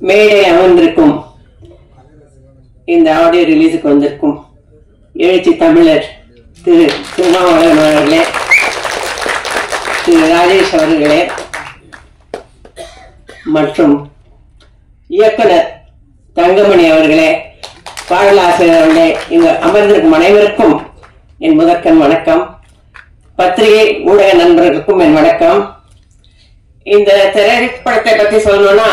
மேடை அமர்ந்திருக்கும் இந்த ஆடியோ ரிலீஸுக்கு வந்திருக்கும் எழுச்சி தமிழர் திரு திருமாவளவன் அவர்களே, திரு ராஜேஷ் அவர்களே மற்றும் இயக்குனர் தங்கமணி அவர்களே, பாடலாசிரியர் அவர்களே, இங்கு அமர்ந்திருக்கும் அனைவருக்கும் என் முதற்கண் வணக்கம். பத்திரிகை ஊடக நண்பர்களுக்கும் என் வணக்கம். இந்த திரைப்படத்தை பத்தி சொல்லணும்னா,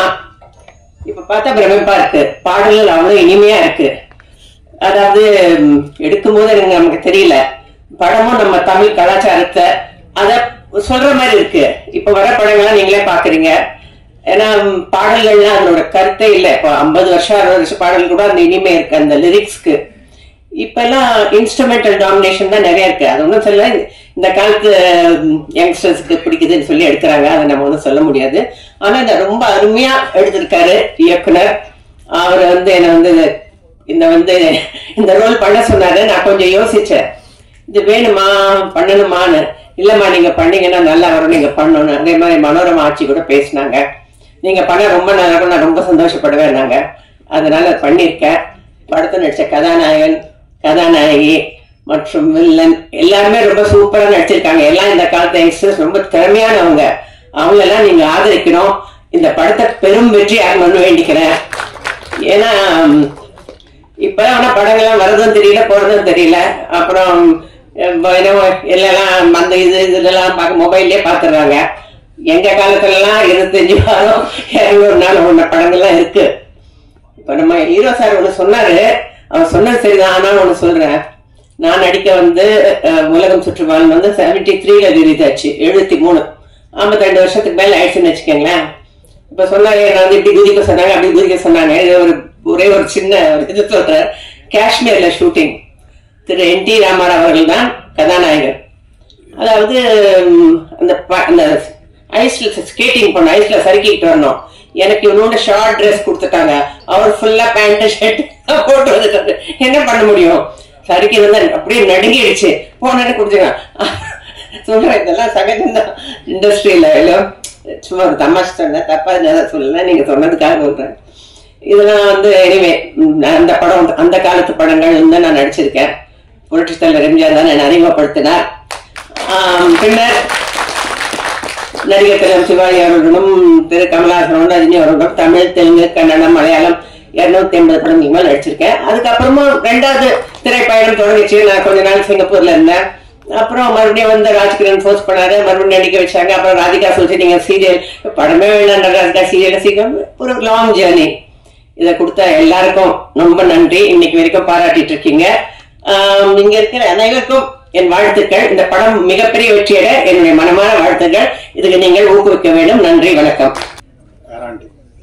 இப்ப பார்த்தா பிரமிப்பா இருக்கு. பாடல்கள் அவ்வளவு இனிமையா இருக்கு. அதாவது எடுக்கும் போது நமக்கு தெரியல, படமும் நம்ம தமிழ் கலாச்சாரத்தை அத சொல்ற மாதிரி இருக்கு. இப்ப வர படங்கள்லாம் நீங்களே பாக்குறீங்க. ஏன்னா பாடல்கள்லாம் அதனோட கருத்தே இல்லை. இப்போ 50 வருஷம் 60 வருஷம் பாடல் கூட அந்த இனிமே இருக்கு அந்த லிரிக்ஸ்க்கு. இப்ப எல்லாம் இன்ஸ்ட்ருமெண்டல் டாமினேஷன் தான் நிறைய இருக்கு. அது ஒன்றும் சொல்ல, இந்த காலத்து யங்ஸ்டர்ஸ்க்கு பிடிக்குதுன்னு சொல்லி எடுக்கிறாங்க, அதை நம்ம ஒன்றும் சொல்ல முடியாது. ஆனா இதை ரொம்ப அருமையா எடுத்திருக்காரு இயக்குனர். அவர் என்னை இந்த ரோல் பண்ண சொன்னாரு. நான் கொஞ்சம் யோசிச்சேன், இது வேணுமா பண்ணணுமான்னு. இல்லம்மா நீங்க பண்ணீங்கன்னா நல்லா வரும், நீங்க பண்ணணும். அதே மாதிரி மனோரமா ஆட்சி கூட பேசினாங்க, நீங்க பண்ண ரொம்ப நல்லா இருக்கும், நான் ரொம்ப சந்தோஷப்படுவேன் நாங்க. அதனால பண்ணிருக்கேன். படத்தை நடிச்ச கதாநாயகன், கதாநாயகி மற்றும் வில்லன் எல்லாருமே ரொம்ப சூப்பரா நடிச்சிருக்காங்க. எல்லாம் இந்த காலத்து யங்ஸ்டர்ஸ் ரொம்ப திறமையானவங்க. அவங்க எல்லாம் நீங்க ஆதரிக்கணும். இந்த படத்தை பெரும் வெற்றி ஆகணும்னு வேண்டிக்கிறேன். ஏன்னா இப்ப ஆனா படங்கள்லாம் வரதும் தெரியல, போறதும் தெரியல. அப்புறம் எல்லாம் அந்த இதெல்லாம் மொபைல்லே பாத்துறாங்க. எங்க காலத்துல எல்லாம் 25 வாரம் 200 நாள் ஒண்ணு படங்கள்லாம் இருக்கு. இப்ப நம்ம ஹீரோ சார் ஒண்ணு சொன்னாரு, அவர் சொன்னது சரிதான். ஆனா ஒண்ணு சொல்றேன், நான் நடிக்க உலகம் சுற்றுவான் 73ல ரிலீஸ் ஆச்சு. 73 52 வருஷத்துக்கு மேல ஆயிடுச்சுன்னு வச்சுக்கோங்களேன். இப்ப சொன்னாங்க, நான் இப்படி குதிக்க சொன்னாங்க, அப்படி குதிக்க சொன்னாங்க. இது ஒரே ஒரு சின்ன இது சொல்றேன். காஷ்மீர்ல ஷூட்டிங். திரு NT ராமாராவ் அவர்கள் தான் கதாநாயகர். அதாவது அந்த ஐஸ்ல ஸ்கேட்டிங் பண்ண, ஐஸ்ல சறுக்கிட்டு வரணும். எனக்கு இவனோட ஷார்ட் ட்ரெஸ் கொடுத்துட்டாங்க. அவர் ஃபுல்லா பேண்ட் ஷர்ட் போட்டு வந்துட்டாரு. என்ன பண்ண முடியும்? சறுக்கி வந்து அப்படியே நடுங்கிடுச்சு. போனே கொடுத்துருங்க சொல்றேன். இதெல்லாம் சகஜம்தான் இண்டஸ்ட்ரியில. சும்மா ஒரு தமாஷ் சொன்ன, தப்பா சொல்லல, நீங்க சொன்னதுக்காக சொல்றேன். இதெல்லாம் எனிவே அந்த படம், அந்த காலத்து படங்கள் நான் நடிச்சிருக்கேன். புரட்சி தலைவர் எம்ஜிஆர் தான் என்னை அறிமுகப்படுத்தினார். பின்னர் நடிகர் திரு சிவாஜி அவர்களும் திரு கமலஹாசனும் ரஜினி அவர்களும் தமிழ், தெலுங்கு, கன்னடம், மலையாளம் 250 படங்களுக்கு மேல் நடிச்சிருக்கேன். அதுக்கப்புறமா 2வது திரைப்பயணம் தொடங்கிச்சு. நான் கொஞ்ச நாள் சிங்கப்பூர்ல இருந்தேன். அப்புறம் மறுபடியும் ராஜ்கிரண் போஸ்ட் பண்ணாரு, மறுபடியும் நடிக்க வச்சாங்க. அப்புறம் ராதிகா சொல்லிச்சு, நீங்க சீரியல் படமே வேண்டாம், ராதிகா சீரியல் சீக்கிரம். ஒரு லாங் ஜேர்னி. இதை கொடுத்த எல்லாருக்கும் ரொம்ப நன்றி. இன்னைக்கு வரைக்கும் பாராட்டிட்டு இருக்கீங்க. இங்க இருக்கிற அனைவருக்கும் என் வாழ்த்துக்கள். இந்த படம் மிகப்பெரிய வெற்றியட என்னுடைய மனமான வாழ்த்துக்கள். இதுக்கு நீங்கள் ஊக்குவிக்க வேண்டும். நன்றி, வணக்கம்.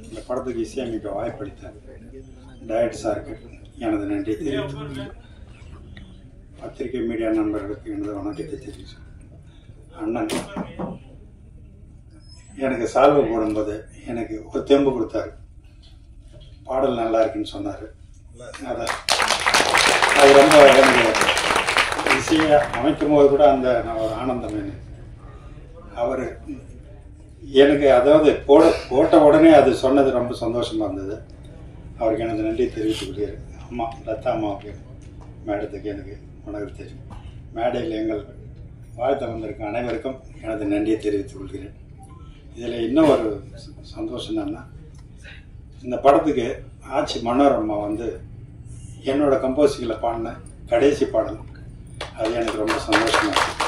இந்த படத்துக்கு இசையமைக்க வாய்ப்பளித்த டைரக்டர் சாருக்கு எனது நன்றி தெரிவித்து, பத்திரிகை மீடியா நண்பர்களுக்கு எனது வணக்கத்தை தெரிவித்து, அண்ணன் எனக்கு சால்வை போடும்போது எனக்கு ஒரு தெம்பு கொடுத்தாரு. பாடல் நல்லா இருக்குன்னு சொன்னார். அது ரொம்ப எனக்கு இசையை அமைக்கும் போது கூட அந்த ஒரு ஆனந்தம் எனக்கு. அவர் எனக்கு அதாவது போட்ட உடனே அது சொன்னது ரொம்ப சந்தோஷமாக இருந்தது. அவருக்கு எனது நன்றி தெரிவித்துக் கொள்கிறேன். அம்மா லதா அம்மாவுக்கு, மேடத்துக்கு எனக்கு வணக்கம் தெரியும். மேடையில் எங்கள் வாழ்த்த வந்திருக்கும் அனைவருக்கும் எனது நன்றியை தெரிவித்துக் கொள்கிறேன். இதில் இன்னும் ஒரு சந்தோஷம் என்னன்னா, இந்த படத்துக்கு ஆட்சி மனோரமா என்னோட கம்போசிங்கில் பாடின கடைசி பாடல். அது எனக்கு ரொம்ப சந்தோஷமாக இருக்குது.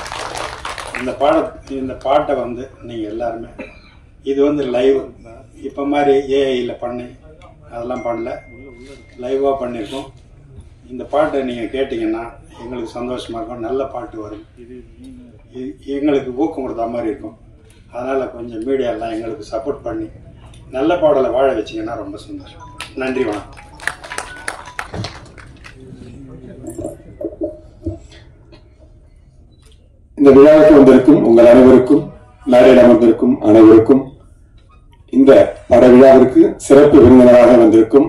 இந்த பாட்டை நீங்கள் எல்லாருமே, இது லைவ் இப்போ மாதிரி ஏஐயில் பண்ணி அதெல்லாம் பண்ணல, லைவாக பண்ணியிருக்கோம். இந்த பாட்டை நீங்கள் கேட்டிங்கன்னா எங்களுக்கு சந்தோஷமாக இருக்கும். நல்ல பாட்டு வரும், எங்களுக்கு ஊக்கம் கொடுத்தா மாதிரி இருக்கும். அதனால் கொஞ்சம் மீடியாலாம் எங்களுக்கு சப்போர்ட் பண்ணி நல்ல பாடலை வாழ வச்சிங்கன்னா ரொம்ப சந்தோஷம். நன்றி, வணக்கம். இந்த விழாவுக்கு வந்திருக்கும் உங்கள் அனைவருக்கும், மேடையில் அமர்ந்திருக்கும் அனைவருக்கும், இந்த பட விழாவிற்கு சிறப்பு விருந்தினராக வந்திருக்கும்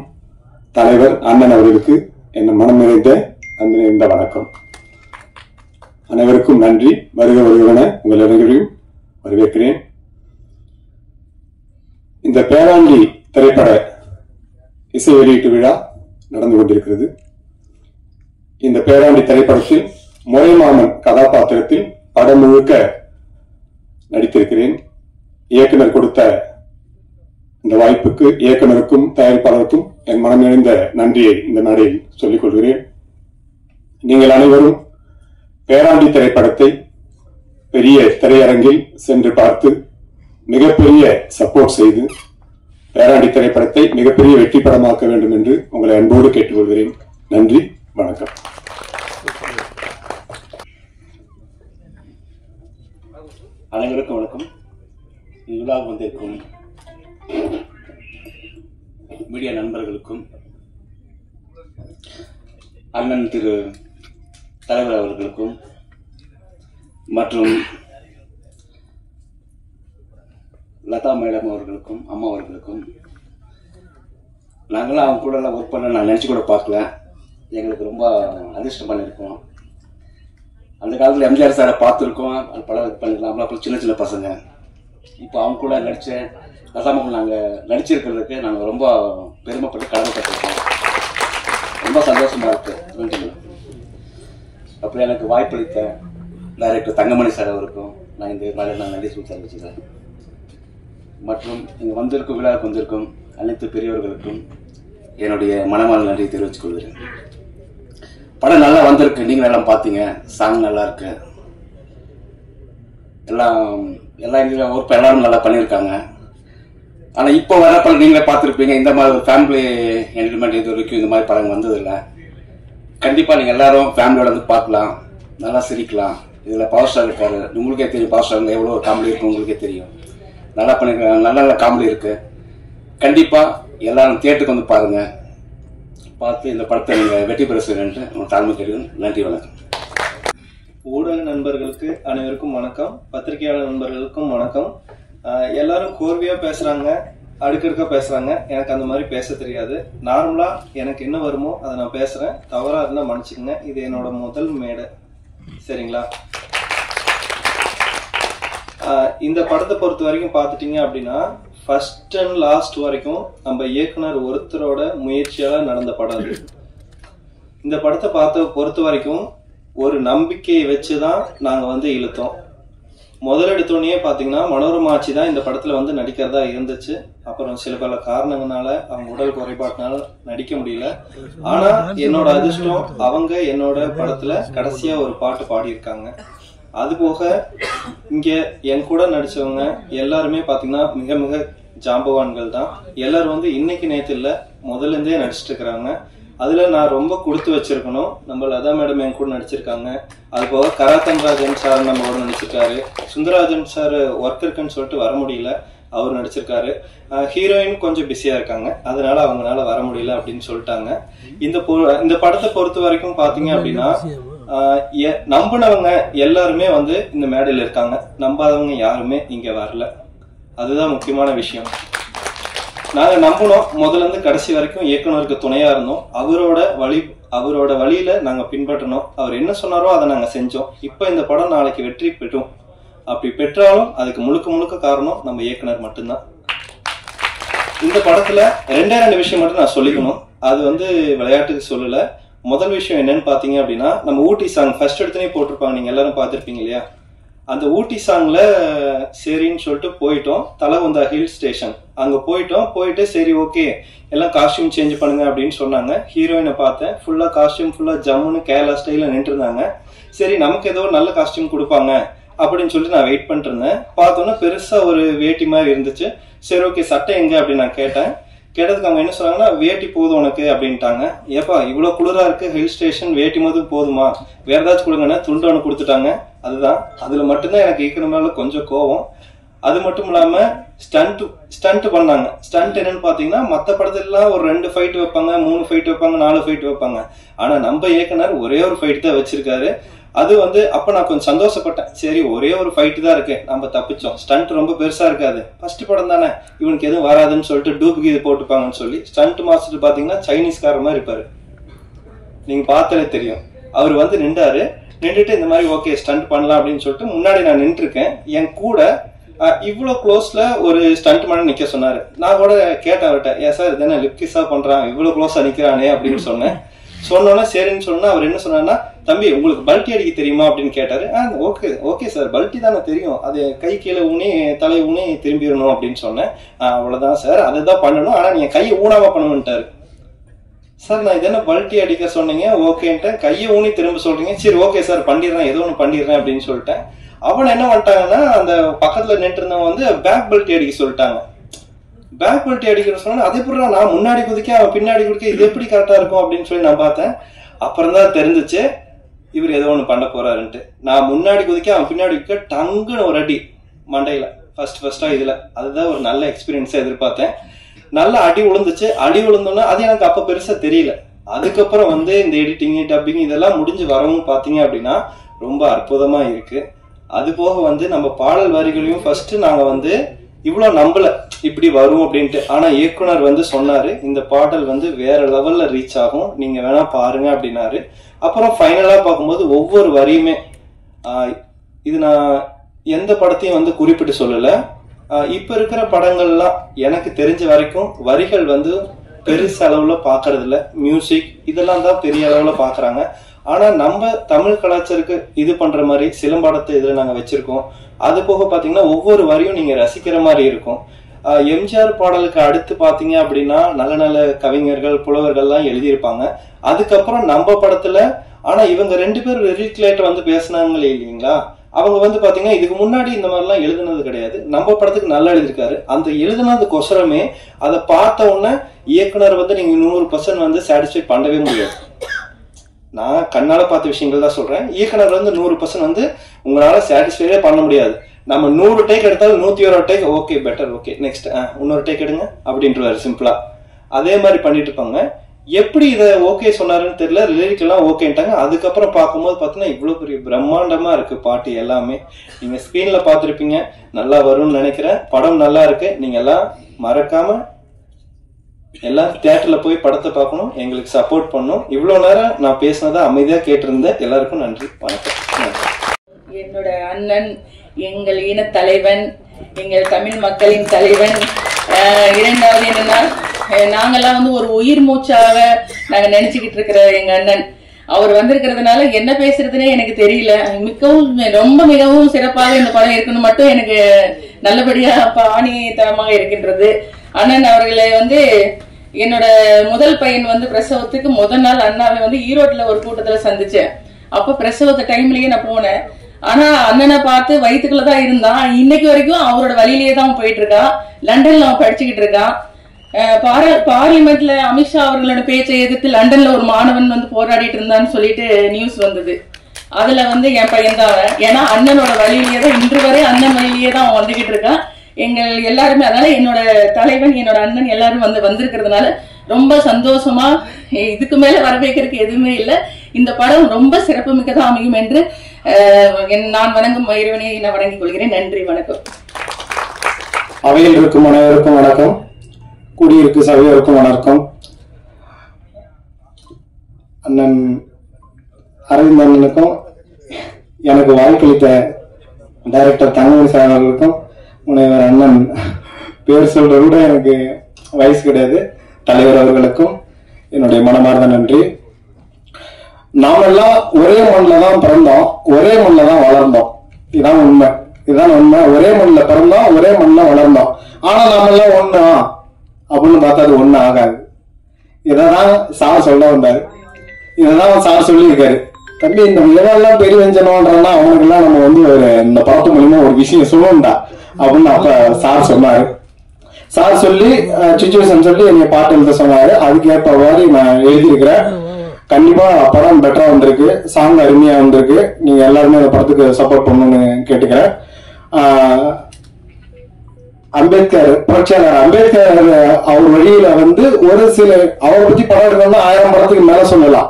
தலைவர் அண்ணன் அவர்களுக்கு என் மனம் நிறைந்த நன்றி நிறைந்த வணக்கம். அனைவருக்கும் நன்றி. வருகிறவன உங்கள் அனைவரையும் வரவேற்கிறேன். இந்த பேராண்டி திரைப்பட இசை வெளியீட்டு விழா நடந்து கொண்டிருக்கிறது. இந்த பேராண்டி திரைப்படத்தில் முறைமாமன் கதாபாத்திரத்தில் படம் முழுக்க நடித்திருக்கிறேன். இயக்குனர் கொடுத்த இந்த வாய்ப்புக்கு இயக்குனருக்கும் தயாரிப்பாளருக்கும் என் மனம் நிறைந்த நன்றியை இந்த நாளில் சொல்லிக் கொள்கிறேன். நீங்கள் அனைவரும் பேராண்டி திரைப்படத்தை பெரிய திரையரங்கில் சென்று பார்த்து மிகப்பெரிய சப்போர்ட் செய்து பேராண்டி திரைப்படத்தை மிகப்பெரிய வெற்றி படமாக்க வேண்டும் என்று உங்களை அன்போடு கேட்டுக்கொள்கிறேன். நன்றி, வணக்கம். அனைவருக்கும் வணக்கம். விழாவுக்கு வந்திருக்கும் மீடியா நண்பர்களுக்கும் அண்ணன் திரு தலைவர் அவர்களுக்கும் மற்றும் லதா மேடம் அவர்களுக்கும் அம்மா அவர்களுக்கும், நாங்களாம் அவங்க கூட எல்லாம் ஒர்க் பண்ண நான் நினச்சி கூட பார்க்கல. எங்களுக்கு ரொம்ப அதிர்ஷ்டம் பண்ணியிருக்கோம். அந்த காலத்தில் எம்ஜிஆர் சாரை பார்த்துருக்கோம், அது படம் இது பண்ணிக்கலாம். அப்புறம் சின்ன சின்ன பசங்க இப்போ அவங்க கூட நடித்த லதாமகள் நாங்கள் நடிச்சிருக்கிறதுக்கு நாங்கள் ரொம்ப பெருமைப்பட்டு கடமைப்பட்டிருக்கோம். ரொம்ப சந்தோஷமாக இருக்குது. அப்புறம் எனக்கு வாய்ப்பளித்த டைரக்டர் தங்கமணி சார் அவருக்கும் நான் இந்த மாதிரி நான் நன்றி சொல்லி தெரிவிச்சுக்கிறேன். மற்றும் இங்கே வந்திருக்கும் விழாவுக்கு வந்திருக்கும் அனைத்து பெரியவர்களுக்கும் என்னுடைய மனமார்ந்த நன்றியை தெரிவித்துக் கொள்கிறேன். படம் நல்லா வந்திருக்கு, நீங்கள் எல்லாம் பார்த்தீங்க. சாங் நல்லா இருக்கு, எல்லாம் ஒர்க் எல்லாரும் நல்லா பண்ணியிருக்காங்க. ஆனால் இப்போ வர படம் நீங்களே பார்த்துருப்பீங்க. இந்த மாதிரி ஒரு ஃபேமிலி என்டர்டைன்மெண்ட் இது வரைக்கும் இந்த மாதிரி படம் வந்ததில்லை. கண்டிப்பாக நீங்கள் எல்லாரும் ஃபேமிலியோட வந்து பார்க்கலாம், நல்லா சிரிக்கலாம். இதில் பவர் ஸ்டார் இருக்காரு, உங்களுக்கே தெரியும். பவர் ஸ்டார் எவ்வளோ ஒரு காமெடி இருக்கும் உங்களுக்கே தெரியும். நல்லா பண்ணிருக்காங்க, நல்ல நல்ல காமெடி இருக்கு. கண்டிப்பா எல்லாரும் தியேட்டருக்கு வந்து பாருங்க, பார்த்து இந்த படத்தை நீங்க வெற்றி பெற செய்யணும் என்று தாழ்மை கேட்கிறேன். நன்றி, வணக்கம். ஊடக நண்பர்களுக்கு அனைவருக்கும் வணக்கம். பத்திரிகையாளர் நண்பர்களுக்கும் வணக்கம். எல்லாரும் கோர்வையா பேசுறாங்க, அடுக்கடுக்கா பேசுறாங்க. எனக்கு அந்த மாதிரி பேச தெரியாது. நார்மலா எனக்கு என்ன வருமோ அதை நான் பேசுறேன். தவறா இருந்தா மன்னிச்சுக்கங்க. இது என்னோட முதல் மேடை, சரிங்களா? இந்த படத்தை பொறுத்த வரைக்கும் பார்த்துட்டீங்க அப்படின்னா ஃபர்ஸ்ட் அண்ட் லாஸ்ட் வரைக்கும் நம்ம இயக்குனர் ஒருத்தரோட முயற்சியால நடந்த படம் அது. இந்த படத்தை பொறுத்த வரைக்கும் ஒரு நம்பிக்கையை வச்சுதான் நாங்க இழுத்தோம். முதல் எடுத்தோடனே பாத்தீங்கன்னா மனோரமாச்சி தான் இந்த படத்துல நடிக்கிறதா இருந்துச்சு. அப்புறம் சில பல காரணங்களால அவங்க உடல் குறைபாட்டினால நடிக்க முடியல. ஆனா என்னோட அதிர்ஷ்டம், அவங்க என்னோட படத்துல கடைசியா ஒரு பாட்டு பாடியிருக்காங்க. அது போக இங்க என் கூட நடிச்சவங்க எல்லாருமே பாத்தீங்கன்னா மிக மிக ஜாம்பவான்கள் தான். எல்லாரும் இன்னைக்கு நேத்து இல்ல, முதல்ல இருந்தே நடிச்சிட்டு இருக்கிறாங்க. அதுல நான் ரொம்ப கொடுத்து வச்சிருக்கணும். நம்ம லதா மேடம் என் கூட நடிச்சிருக்காங்க. அது போக கராத்தன்ராஜன் சார் நம்ம கூட நடிச்சிருக்காரு. சுந்தரராஜன் சார் ஒர்க் இருக்குன்னு சொல்லிட்டு வர முடியல, அவர் நடிச்சிருக்காரு. ஹீரோயின் கொஞ்சம் பிஸியா இருக்காங்க, அதனால அவங்களால வர முடியல அப்படின்னு சொல்லிட்டாங்க. இந்த படத்தை பொறுத்த வரைக்கும் பாத்தீங்க அப்படின்னா நம்பினவங்க எல்லாருமே இந்த மேடையில இருக்காங்க, நம்பாதவங்க யாருமே இங்க வரல. அதுதான் முக்கியமான விஷயம். நாங்க நம்பினோம், முதல்ல இருந்து கடைசி வரைக்கும் இயக்குனருக்கு துணையா இருந்தோம். அவரோட வழியில நாங்க பின்பற்றணும். அவர் என்ன சொன்னாரோ அதை நாங்க செஞ்சோம். இப்ப இந்த படம் நாளைக்கு வெற்றி பெற்றோம். அப்படி பெற்றாலும் அதுக்கு முழுக்க முழுக்க காரணம் நம்ம இயக்குனர் மட்டும்தான். இந்த படத்துல ரெண்டு விஷயம் மட்டும் நான் சொல்லிக்கணும். அது விளையாட்டுக்கு சொல்லல. முதல் விஷயம் என்னன்னு பாத்தீங்க அப்படின்னா, நம்ம ஊட்டி சாங் ஃபர்ஸ்ட் எடுத்துனே போட்டிருப்பாங்க, நீங்க எல்லாரும் பாத்திருப்பீங்க இல்லையா? அந்த ஊட்டி சாங்ல சரின்னு சொல்லிட்டு போயிட்டோம். தலகுந்தா ஹில் ஸ்டேஷன் அங்க போயிட்டு சரி ஓகே எல்லாம் காஸ்டியூம் சேஞ்ச் பண்ணுங்க அப்படின்னு சொன்னாங்க. ஹீரோயினை பார்த்தேன், ஃபுல்லா காஸ்டியூம் ஃபுல்லா ஜம்முன்னு கேரளா ஸ்டைல நின்று இருந்தாங்க. சரி நமக்கு ஏதோ நல்ல காஸ்டியூம் கொடுப்பாங்க அப்படின்னு சொல்லிட்டு நான் வெயிட் பண்ணிட்டு இருந்தேன். பார்த்தோன்னா பெருசா ஒரு வேட்டி மாதிரி இருந்துச்சு. சரி ஓகே சட்டை எங்க அப்படின்னு நான் கேட்டேன். கேட்டதுக்கு அவங்க என்ன சொன்னாங்கன்னா, வேட்டி போதும் உனக்கு அப்படின்ட்டாங்க. ஏப்பா இவ்வளவு குளிரா இருக்கு, ஹில் ஸ்டேஷன், வேட்டி மட்டும் போதுமா, வேற ஏதாச்சும் கொடுங்கன்னா துண்டு ஒன்று கொடுத்துட்டாங்க. அதுல மட்டும்தான் எனக்கு ஈக்கணும் மேல கொஞ்சம் கோவம். அது மட்டும் இல்லாம ஸ்டண்ட் பண்ணாங்க. ஸ்டண்ட் என்னன்னு பாத்தீங்கன்னா, மத்த படத்துல ஒரு 2 ஃபைட் வைப்பாங்க, 3 ஃபைட் வைப்பாங்க, 4 ஃபைட் வைப்பாங்க. ஆனா நம்ம இயக்குனர் ஒரே ஒரு ஃபைட் தான் வச்சிருக்காரு. அது அப்ப நான் கொஞ்சம் சந்தோஷப்பட்டேன். சரி ஒரே ஒரு ஃபைட் தான் இருக்கு, நம்ம தப்பிச்சோம். ஸ்டண்ட் ரொம்ப பெருசா இருக்காது, ஃபர்ஸ்ட் படம் தானே, இவனுக்கு எதுவும் வராதுன்னு சொல்லிட்டு டூப்க்கு இது போட்டுப்பாங்கன்னு சொல்லி ஸ்டண்ட் மாஸ்டர் பாத்தீங்கன்னா சைனீஸ்கார மாதிரி இருப்பாரு. நீங்க பார்த்தாலே தெரியும். அவர் நின்றுட்டு இந்த மாதிரி ஓகே ஸ்டண்ட் பண்ணலாம் அப்படின்னு சொல்லிட்டு முன்னாடி நான் நின்று இருக்கேன். என் கூட இவ்வளோ க்ளோஸ்ல ஒரு ஸ்டண்ட் மேன் நிக்க சொன்னாரு. நான் கூட கேட்டேன் அவர்கிட்ட, ஏன் சார் இது என்ன லிப்கிஸா பண்றான், இவ்வளவு க்ளோஸா நிக்கிறானே அப்படின்னு சொன்னேன். சொன்னோன்னா சரின்னு சொன்னா அவர் என்ன சொன்னார்னா, தம்பி உங்களுக்கு பல்ட்டி அடிக்க தெரியுமா அப்படின்னு கேட்டாரு. ஓகே ஓகே சார், பல்ட்டி தானே தெரியும், அது கை கீழே ஊனி தலை ஊனி திரும்பிடணும் அப்படின்னு சொன்னேன். அவ்வளவுதான் சார், அதுதான் பண்ணணும், ஆனா நீங்க கையை ஊனாம பண்ணணும்ட்டாரு. சார் நான் இது என்ன பல்ட்டி அடிக்க சொன்னீங்க, ஓகேன்ட்டு கையை ஊனி திரும்ப சொல்றீங்க, சரி ஓகே சார் பண்ணிடுறேன், ஏதோ ஒன்று பண்ணிடுறேன் அப்படின்னு சொல்லிட்டேன். அவன் என்ன பண்ணிட்டாங்கன்னா, அந்த பக்கத்துல நின்று இருந்தவங்க வந்து பேக் பெல்ட்டி அடிக்க சொல்லிட்டாங்க. பேக் பெல்ட்டி அடிக்கிற சொன்னா அதே புறா நான் முன்னாடி குதிக்க அவன் பின்னாடி குதிக்க, இது எப்படி கரெக்டா இருக்கும் அப்படின்னு சொல்லி நான் பார்த்தேன். அப்புறம் தான் தெரிஞ்சிச்சு இவர் ஏதோ ஒன்று பண்ண போறாருன்ட்டு. நான் முன்னாடி குதிக்க அவன் பின்னாடி குதிக்க டங்குன்னு ஒரு அடி மண்டையில ஃபர்ஸ்டா இதுல. அதுதான் ஒரு நல்ல எக்ஸ்பீரியன்ஸா எதிர்பார்த்தேன். நல்ல அடி விழுந்துச்சு. அடி விழுந்தோன்னா அது எனக்கு அப்ப பெருசா தெரியல. அதுக்கப்புறம் வந்து இந்த எடிட்டிங் டப்பிங் இதெல்லாம் முடிஞ்சு வரவும் பாத்தீங்க அப்படின்னா ரொம்ப அற்புதமா இருக்கு. அது போக வந்து நம்ம பாடல் வரிகளையும் ஃபர்ஸ்ட் நாங்க வந்து இவ்வளவு நம்பல இப்படி வரும் அப்படின்ட்டு. ஆனா இயக்குனர் வந்து சொன்னாரு, இந்த பாடல் வந்து வேற லெவல்ல ரீச் ஆகும், நீங்க வேணா பாருங்க அப்படின்னாரு. அப்புறம் ஃபைனலா பார்க்கும்போது ஒவ்வொரு வரியுமே, இது நான் எந்த படத்தையும் வந்து குறிப்பிட்டு சொல்லல, இப்ப இருக்கிற படங்கள்லாம் எனக்கு தெரிஞ்ச வரைக்கும் வரிகள் வந்து பெருசு அளவுல பாக்குறது இல்ல, மியூசிக் இதெல்லாம் தான் பெரிய அளவுல பாக்குறாங்க. ஆனா நம்ம தமிழ் கலாச்சாரத்துக்கு இது பண்ற மாதிரி சிலம்பாடத்தை இதுல நாங்க வச்சிருக்கோம். அது போக பாத்தீங்கன்னா ஒவ்வொரு வரியும் நீங்க ரசிக்கிற மாதிரி இருக்கும். எம்ஜிஆர் பாடலுக்கு அடுத்து பாத்தீங்க அப்படின்னா நல்ல நல்ல கவிஞர்கள் புலவர்கள்லாம் எழுதியிருப்பாங்க. அதுக்கப்புறம் நம்ம படத்துல ஆனா இவங்க 2 பேரும் லிரிக்லேட் வந்து பேசினாங்களே இல்லைங்களா, அவங்க வந்து பாத்தீங்கன்னா இதுக்கு முன்னாடி இந்த மாதிரிலாம் எழுதுனது கிடையாது. நம்ம படத்துக்கு நல்லா எழுதியிருக்காரு. அந்த எழுதுனதுக்கொசரமே அதை பார்த்த உடனே இயக்குனர் வந்து நீங்க 100% வந்து சாட்டிஸ்ஃபை பண்ணவே முடியாது. நான் கண்ணால பார்த்த விஷயங்கள் தான் சொல்றேன். இயக்குனர் வந்து 100% வந்து உங்களால சாட்டிஸ்ஃபைடே பண்ண முடியாது. நம்ம 100 டேக் எடுத்தாலும் 101 take okay better okay next இன்னொரு டேக் எடுங்க அப்படின்றாரு சிம்பிளா. அதே மாதிரி பண்ணிட்டு இருப்பாங்க. எப்படி இதை ஓகே சொன்னாருன்னு தெரியல, லிரிக் எல்லாம் ஓகேன்ட்டாங்க. அதுக்கப்புறம் பார்க்கும்போது பார்த்தீங்கன்னா இவ்வளவு பெரிய பிரம்மாண்டமா இருக்கு பாட்டு எல்லாமே. நீங்க ஸ்கிரீன்ல பார்த்துருப்பீங்க, நல்லா வரும்னு நினைக்கிறேன். படம் நல்லா இருக்கு. நீங்க எல்லாம் மறக்காம எல்லாம் தியேட்டர்ல போய் படத்தை பார்க்கணும், எங்களுக்கு சப்போர்ட் பண்ணணும். இவ்வளவு நேரம் நான் பேசினதை அமைதியா கேட்டிருந்தேன். எல்லாருக்கும் நன்றி, வணக்கம். என்னோட அண்ணன், எங்கள் இன தலைவன், எங்கள் தமிழ் மக்களின் தலைவன். இரண்டாவது என்னன்னா, நாங்கெல்லாம் வந்து ஒரு உயிர் மூச்சாக நாங்க நினைச்சுக்கிட்டு இருக்கிற எங்க அண்ணன் அவர் வந்திருக்கிறதுனால என்ன பேசுறதுன்னே எனக்கு தெரியல. மிகவும் சிறப்பாக இந்த படம் இருக்கணும் மட்டும் எனக்கு நல்லபடியா ஆணித்தனமாக இருக்கின்றது. அண்ணன் அவர்களை வந்து என்னோட முதல் பையன் வந்து பிரசவத்துக்கு முதல் நாள் அண்ணாவை வந்து ஈரோட்டுல ஒரு கூட்டத்துல சந்திச்சேன். அப்ப பிரசவத்த டைம்லயே நான் போனேன். ஆனா அண்ணனை பார்த்து வயிற்றுக்குள்ளதான் இருந்தான். இன்னைக்கு வரைக்கும் அவரோட வழியிலேயே தான் போயிட்டு இருக்கான். லண்டன்ல அவன் படிச்சுக்கிட்டு இருக்கான். பார்லிமெண்ட்ல அமித்ஷா அவர்களோட பேச்சை எதிர்த்து லண்டன்ல ஒரு மாணவன் வந்து போராடிட்டு இருந்தான்னு சொல்லிட்டு நியூஸ் வந்தது. அதுல வந்து என் பையன் தான் அவன். ஏன்னா அண்ணனோட வழியிலேயே தான் இன்று வரை அண்ணன் வழியிலேயே தான் அவன் வந்துகிட்டு இருக்கான். எங்கள் எல்லாருமே அதனால என்னோட தலைவன் என்னோட அண்ணன் எல்லாரும் வந்திருக்கிறதுனால ரொம்ப சந்தோஷமா, இதுக்கு மேல வரவேற்கிறதுக்கு எதுவுமே இல்லை. இந்த படம் ரொம்ப சிறப்பு மிக்கதா அமையும் என்று நான் வணங்கும் இறைவனை நான் வணங்கிக் கொள்கிறேன். நன்றி, வணக்கம். அவையில் இருக்கும் அனைவருக்கும் வணக்கம். கூடியிருக்கும் சபையோருக்கும் வணக்கம். அண்ணன் அரவிந்த் அண்ணனுக்கும் எனக்கு வாய்ப்பளித்த டைரக்டர் தங்கமணி சார் அவர்களுக்கும், முனைவர் அண்ணன் பேர் சொல்றது கூட எனக்கு வயசு கிடையாது, தலைவர் அவர்களுக்கும் என்னுடைய மனமார்ந்த நன்றி. நாமெல்லாம் ஒரே மண்ணில் தான் பிறந்தோம், ஒரே மண்ணில் தான் வளர்ந்தோம். இதுதான் உண்மை, இதுதான் உண்மை. ஒரே மண்ணில் பிறந்தோம், ஒரே மண்ணில் வளர்ந்தோம். ஆனா நாமெல்லாம் ஒண்ணா அப்படின்னு பார்த்தா அது ஒண்ணு ஆகாது. இதான் சார் சொல்ல வந்தாரு, இதான் சார் சொல்லியிருக்காரு. தம்பி இந்த எதெல்லாம் பெரிய வெஞ்சனம்ன்றா அவனுக்கு எல்லாம் நம்ம வந்து இந்த படத்து மூலியமா ஒரு விஷயம் சொல்லணும்டா அப்படின்னு அப்ப சார் சொன்னாரு. சார் சொல்லி சிச்சுவேஷன் சொல்லி என்னை பாட்டு எழுத சொன்னாரு. அதுக்கு ஏற்ப மாதிரி நான் எழுதியிருக்கிறேன். கண்டிப்பா படம் பெட்டரா வந்திருக்கு, சாங் அருமையா வந்திருக்கு. நீங்க எல்லாருமே அந்த படத்துக்கு சப்போர்ட் பண்ணணும்னு கேட்டுக்கிறேன். அம்பேத்கர், புரட்சியாளர் அம்பேத்கர் அவர் வழியில வந்து ஒரு சில அவரை பத்தி படம் எடுக்கணும்னா 1000 படத்துக்கு மேல சொல்லலாம்.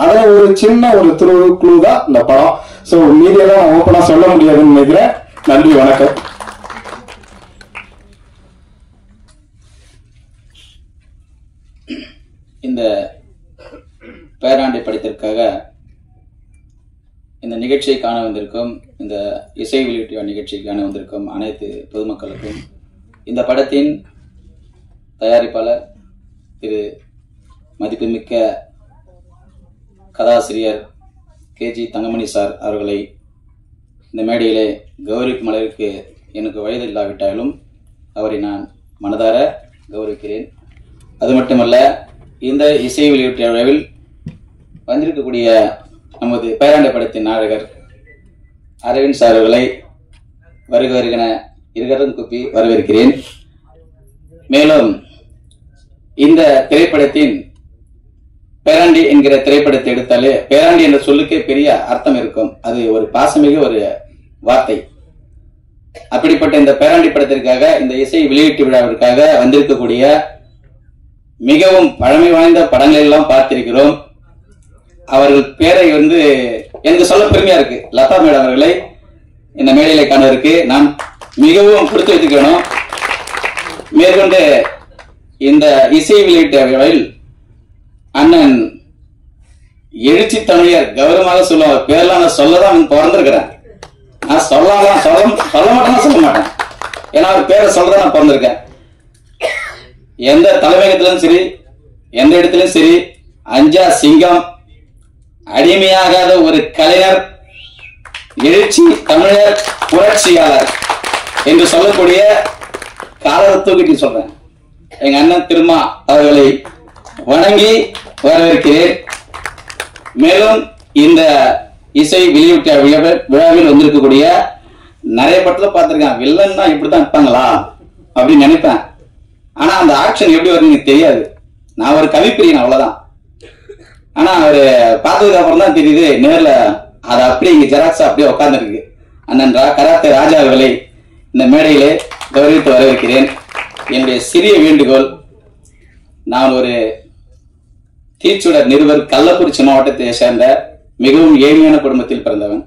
அதுல ஒரு சின்ன ஒரு க்ளூ தான் இந்த படம். சோ மீடியெல்லாம் நான் ஓப்பனா சொல்ல முடியாதுன்னு நினைக்கிறேன். நன்றி, வணக்கம். இந்த பேராண்டி படத்திற்காக இந்த நிகழ்ச்சியை காண வந்திருக்கும், இந்த இசை வெளியீட்டு நிகழ்ச்சியை காண வந்திருக்கும் அனைத்து பொதுமக்களுக்கும், இந்த படத்தின் தயாரிப்பாளர் திரு மதிப்புமிக்க கதாசிரியர் KG தங்கமணி சார் அவர்களை இந்த மேடையிலே கௌரவிக்கும் அளவிற்கு எனக்கு வயது இல்லாவிட்டாலும் அவரை நான் மனதார கௌரவிக்கிறேன். அது மட்டுமல்ல, இந்த இசை வெளியீட்டு விழாவில் வந்திருக்கக்கூடிய நமது பேராண்ட படத்தின் நாயகர் அரவிந்த் சார் அவர்களை வருக வருகென இருகரம் கூப்பி வரவேற்கிறேன். மேலும் இந்த திரைப்படத்தின் பேராண்டி என்கிற திரைப்படத்தை எடுத்தாலே பேராண்டி என்ற சொல்லுக்கே பெரிய அர்த்தம் இருக்கும். அது ஒரு பாசமிகு ஒரு வார்த்தை. அப்படிப்பட்ட இந்த பேராண்டி படத்திற்காக, இந்த இசை வெளியீட்டு விழாவிற்காக வந்திருக்கக்கூடிய மிகவும் பழமை வாய்ந்த படங்கள் எல்லாம் பார்த்திருக்கிறோம். அவர்கள் பேரை எனக்கு சொல்ல பெருமையா இருக்கு. லதா மேடம் அவர்களை இந்த மேடையில காணுவதற்கு நான் மிகவும் கொடுத்து வைத்துக்கணும். மேற்கொண்டு இந்த இசை வெளியீட்டு விழாவில் அண்ணன் எழுச்சி தமிழர் கௌரவமாக சொல்லுவாங்க. பேர்லாம் நான் சொல்லதான் பிறந்திருக்கிறேன். நான் சொல்ல மாட்டேன்னா சொல்ல மாட்டேன். ஏன்னா அவர் பேரை சொல்லதான் நான் பிறந்திருக்கேன். எந்த தலைமையகத்திலும் சரி, எந்த இடத்திலும் சரி, அஞ்சா சிங்கம், அடிமையாகாத ஒரு கலைஞர், எழுச்சி தமிழர், புரட்சியாளர் என்று சொல்லக்கூடிய காலத்தை தூக்கிட்டு சொல்றேன். எங்க அண்ணன் திருமா அவர்களை வணங்கி வரவேற்கிறேன். மேலும் இந்த இசை வெளியீட்டு விழாவில் வந்திருக்கக்கூடிய நிறைய படத்துல பார்த்திருக்கேன். வில்லன்னா இப்படித்தான் இருப்பாங்களா அப்படின்னு நினைப்பேன். ஆனா அந்த ஆக்ஷன் எப்படி வருதுன்னு தெரியாது. நான் ஒரு கவிப்பிரியன், அவ்வளவுதான். ஆனா அவரு பார்த்ததுக்கு அப்புறம் தான் தெரியுது, நேர்ல அதை அப்படியே இங்க ஜெராக்ஸா அப்படியே உட்கார்ந்துருக்கு. அண்ணன் கராத்தே ராஜா அவர்களை இந்த மேடையிலே கௌரவித்து வரவேற்கிறேன். என்னுடைய சிறிய வேண்டுகோள், நான் ஒரு தீச்சுடர் நிருபர், கள்ளக்குறிச்சி மாவட்டத்தை சேர்ந்த மிகவும் ஏழ்மையான குடும்பத்தில் பிறந்தவன்.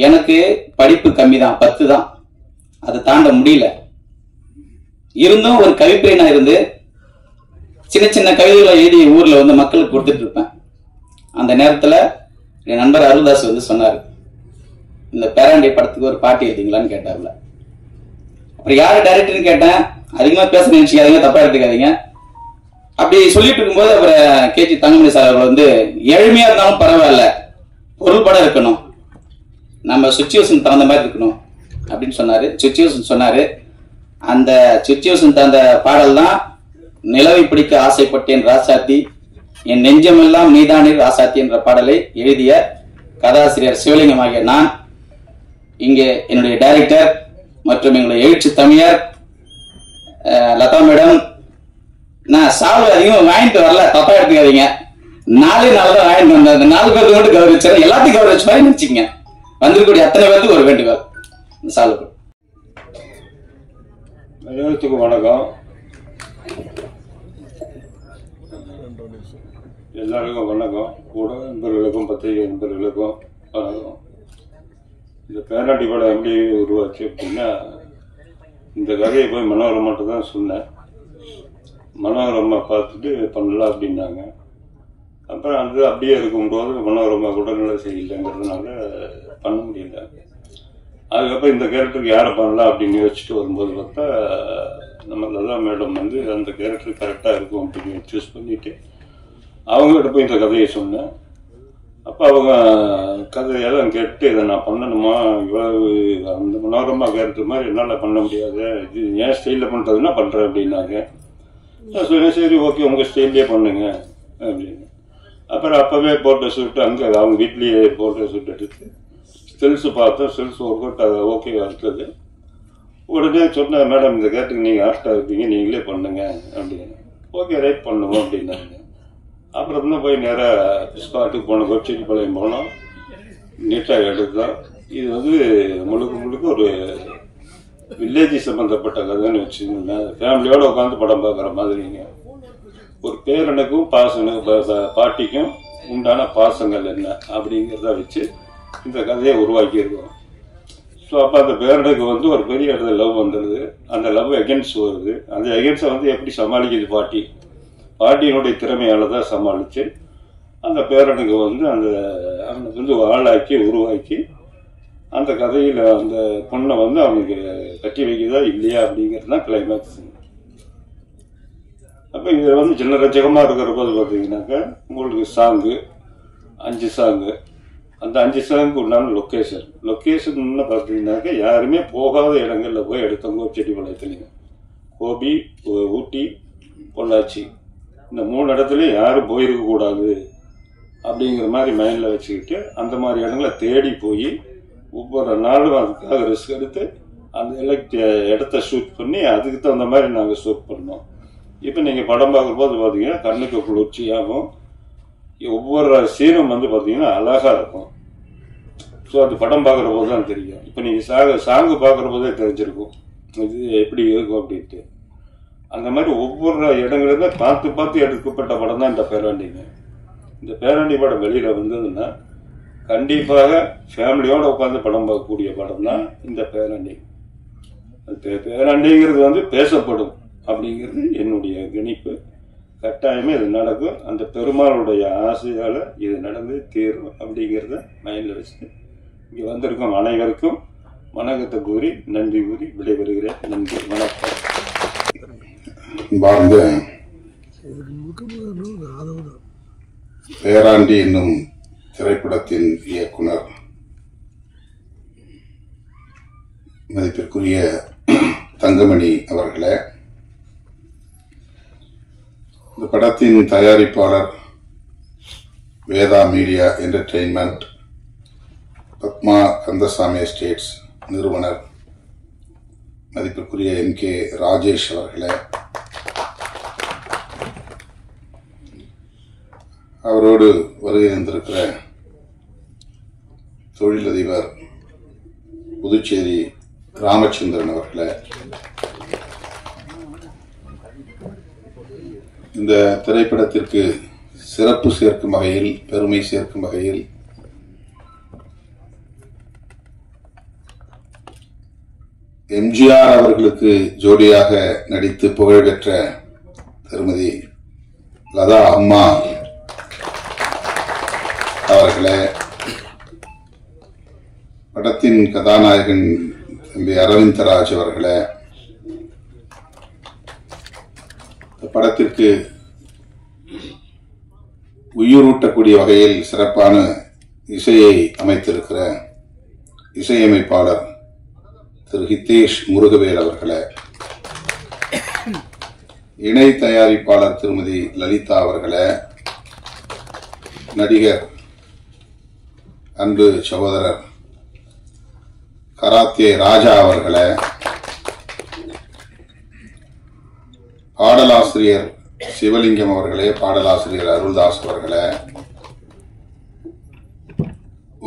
எனக்கு படிப்பு கம்மி தான், 10 தான். அதை தாண்ட முடியல. இருந்தும் ஒரு கவிப்பிரியனா இருந்து சின்ன சின்ன கவிதைகளை எழுதி ஊர்ல மக்களுக்கு கொடுத்துட்டு இருப்பேன். அந்த நேரத்துல என் நண்பர் அருள்தாஸ் சொன்னாரு, இந்த பேராண்டி படத்துக்கு ஒரு பாட்டு எழுதிங்களான்னு கேட்டார்ல. அப்புறம் யாரு டைரக்டர்னு கேட்டேன். அதிகமா பேச நினைச்சுக்காதீங்க, தப்பா எடுத்துக்காதீங்க. அப்படி சொல்லிட்டு இருக்கும்போது அப்புறம் KG தங்கமணி சார் அவர் ஏழ்மையா இருந்தாலும் பரவாயில்ல, பொருள்பட இருக்கணும், நம்ம சுச்சுவேஷன் தகுந்த மாதிரி இருக்கணும் அப்படின்னு சொன்னாரு. சுச்சுவேஷன் சொன்னாரு. அந்த சுச்சுவேஷன் தகுந்த பாடல் தான் நிலவை பிடிக்க ஆசைப்பட்டேன் ராசாத்தி, என் நெஞ்சமெல்லாம் நீதானே ராசாத்தி என்ற பாடலை எழுதிய கதாசிரியர் சிவலிங்கம் ஆகிய நான், இங்கே என்னுடைய டைரக்டர் மற்றும் எங்களுடைய எழுச்சி தமிழர் லதா மேடம், நான் சாவு அதிகமாக வாங்கிட்டு வரல, தப்பா எடுத்துக்காதீங்க. 4 நாள் தான் வாங்கிட்டு வந்தேன். அந்த 4 பேருக்கு மட்டும் கௌரவிச்சேன். எல்லாத்தையும் கௌரவிச்ச மாதிரி நினைச்சிங்க. வந்திருக்கக்கூடிய அத்தனை பேருக்கு ஒரு வேண்டுகோள், இந்த சாலுக்கு. அனைவருக்கும் வணக்கம். எல்லாருக்கும் வணக்கம். கூட நண்பர்களுக்கும் பத்திரிகை நண்பர்களுக்கும் வணக்கம். இந்த பேராண்டி படம் எப்படி உருவாச்சு அப்படின்னா, இந்த கதையை போய் மனோரமாட்ட தான் சொன்னேன். மனோரமா பார்த்துட்டு பண்ணலாம் அப்படின்னாங்க. அப்புறம் அது அப்படியே இருக்கும்போது மனோரமா உடல்நிலை சரியில்லைங்கிறதுனால பண்ண முடியல. அதுக்கப்புறம் இந்த கேரக்டருக்கு யாரை பண்ணலாம் அப்படின்னு யோசிச்சுட்டு வரும்போது பார்த்தா நம்ம லதா மேடம் அந்த கேரக்டர் கரெக்டாக இருக்கும் அப்படின்னு சூஸ் பண்ணிட்டு அவங்ககிட்ட போய் இந்த கதையை சொன்னேன். அப்போ அவங்க கதையெல்லாம் கேட்டு இதை நான் பண்ணணுமா, இவ்வளவு அந்த மனோரமா கேரக்டர் மாதிரி என்னால் பண்ண முடியாது, இது ஏன் ஸ்டைலில் பண்ணுறதுன்னா பண்ணுறேன் அப்படின்னாங்க. நான் சொன்னேன், சரி ஓகே உங்கள் ஸ்டைல்லே பண்ணுங்க அப்படின்னு. அப்புறம் அப்போவே போட்டோ ஷூட் அங்கே அவங்க வீட்லேயே போட்டோ ஷூட் எடுத்து ஸ்டில்ஸ் பார்த்தோம். ஸ்டில்ஸ் ஒர்க் அவுட் அது ஓகேவா இருக்குது. உடனே சொன்னேன், மேடம் இந்த கேரக்டருக்கு நீங்கள் ஆர்ட்டாக இருப்பீங்க, நீங்களே பண்ணுங்க அப்படின்னு. ஓகே ரைட் பண்ணுவோம் அப்படின்னாங்க. அப்புறம் தான் போய் நேராக ஸ்பாட்டுக்கு போனோம், கொச்சிப்பாளையம் போனோம், நீட்டாக எடுத்தோம். இது முழுக்க ஒரு வில்லேஜ் சம்பந்தப்பட்ட கதைன்னு வச்சுக்கோங்களேன். ஃபேமிலியோட உட்காந்து படம் பார்க்குற மாதிரிங்க. ஒரு பேரனுக்கும் பாட்டிக்கும் உண்டான பாசங்கள் என்ன அப்படிங்கிறத வச்சு இந்த கதையை உருவாக்கியிருக்கோம். ஸோ அப்போ அந்த பேரனுக்கு ஒரு பெரிய இடத்துல லவ் வந்துடுது. அந்த லவ் எகென்ஸ்ட் வருது. அந்த எகென்ஸ்டை எப்படி சமாளிக்குது பாட்டியினுடைய திறமையால தான் சமாளித்து அந்த பேரனுக்கு வந்து அவனுக்கு வந்து ஆளாக்கி உருவாக்கி அந்த கதையில் அந்த பொண்ணை வந்து அவனுக்கு கட்டி வைக்கிறதா இல்லையா அப்படிங்கிறது தான் கிளைமேக்ஸ். அப்போ இது வந்து சின்ன ரச்சகமாக இருக்கிற போது பார்த்தீங்கன்னாக்கா உங்களுக்கு சாங்கு 5 சாங்கு, அந்த 5 சாங்குக்கு உண்டான லொக்கேஷன் பார்த்தீங்கன்னாக்கா யாருமே போகாத இடங்களில் போய் எடுத்தவங்க செட்டிப்பாளையத்துலைங்க, கோபி, ஊட்டி, பொள்ளாச்சி, இந்த 3 இடத்துலையும் யாரும் போயிருக்கக்கூடாது அப்படிங்கிற மாதிரி மைண்டில் வச்சுக்கிட்டு அந்த மாதிரி இடங்களை தேடி போய் ஒவ்வொரு நாளும் அதுக்காக ரிஸ்க் எடுத்து அந்த இடத்த ஷூட் பண்ணி அதுக்கு தகுந்த மாதிரி நாங்கள் ஷூட் பண்ணோம். இப்போ நீங்கள் படம் பார்க்கும்போது பார்த்தீங்கன்னா கண்ணுக்கு குளிர்ச்சியாகவும் ஒவ்வொரு சீனும் வந்து பார்த்தீங்கன்னா அழகாக இருக்கும். ஸோ அது படம் பார்க்குற போது தான் தெரியும். இப்போ நீங்கள் சாங்கு பார்க்குற போதே தெரிஞ்சிருக்கும் இது எப்படி இருக்கும் அப்படின்ட்டு. அந்த மாதிரி ஒவ்வொரு இடங்களுமே பார்த்து பார்த்து எடுக்கப்பட்ட படம் தான் இந்த பேராண்டிங்க. இந்த பேராண்டி படம் வெளியில் வந்ததுன்னா கண்டிப்பாக ஃபேமிலியோடு உட்காந்து படம் பார்க்கக்கூடிய படம் தான் இந்த பேராண்டி. பேராண்டிங்கிறது வந்து பேசப்படும் அப்படிங்கிறது என்னுடைய கணிப்பு. கட்டாயமே இது நடக்கும். அந்த பெருமாளுடைய ஆசையால் இது நடந்து தீரும் அப்படிங்கிறத மைண்டில் வச்சுட்டு இங்கே வந்திருக்கும் அனைவருக்கும் வணக்கத்தை கூறி நன்றி கூறி விடைபெறுகிறேன். நன்றி, வணக்கம். வாழ்ந்த பேராண்டி என்னும் திரைப்படத்தின் இயக்குனர் மதிப்பிற்குரிய தங்கமணி அவர்களே, இந்த படத்தின் தயாரிப்பாளர் Veda media entertainment, Padma Kandasamy estates நிறுவனர் மதிப்பிற்குரிய NK ராஜேஷ் அவர்களே, அவரோடு வருகை தந்திருக்கிற தொழிலதிபர் புதுச்சேரி ராமச்சந்திரன் அவர்களே, இந்த திரைப்படத்திற்கு சிறப்பு சேர்க்கும் வகையில், பெருமை சேர்க்கும் வகையில் எம்ஜிஆர் அவர்களுக்கு ஜோடியாக நடித்து புகழ் பெற்ற திருமதி லதா அம்மா அவர்களே, படத்தின் கதாநாயகன் தம்பி அரவிந்தராஜ் அவர்களே, படத்திற்கு உயிரூட்டக்கூடிய வகையில் சிறப்பான இசையை அமைத்திருக்கிற இசையமைப்பாளர் திரு ஹிதேஷ் முருகவேல் அவர்களே, இணை தயாரிப்பாளர் திருமதி லலிதா அவர்களே, நடிகர் அன்பு சகோதரர் கராத்தே ராஜா அவர்களே, பாடலாசிரியர் சிவலிங்கம் அவர்களே, பாடலாசிரியர் அருள்தாஸ் அவர்களே,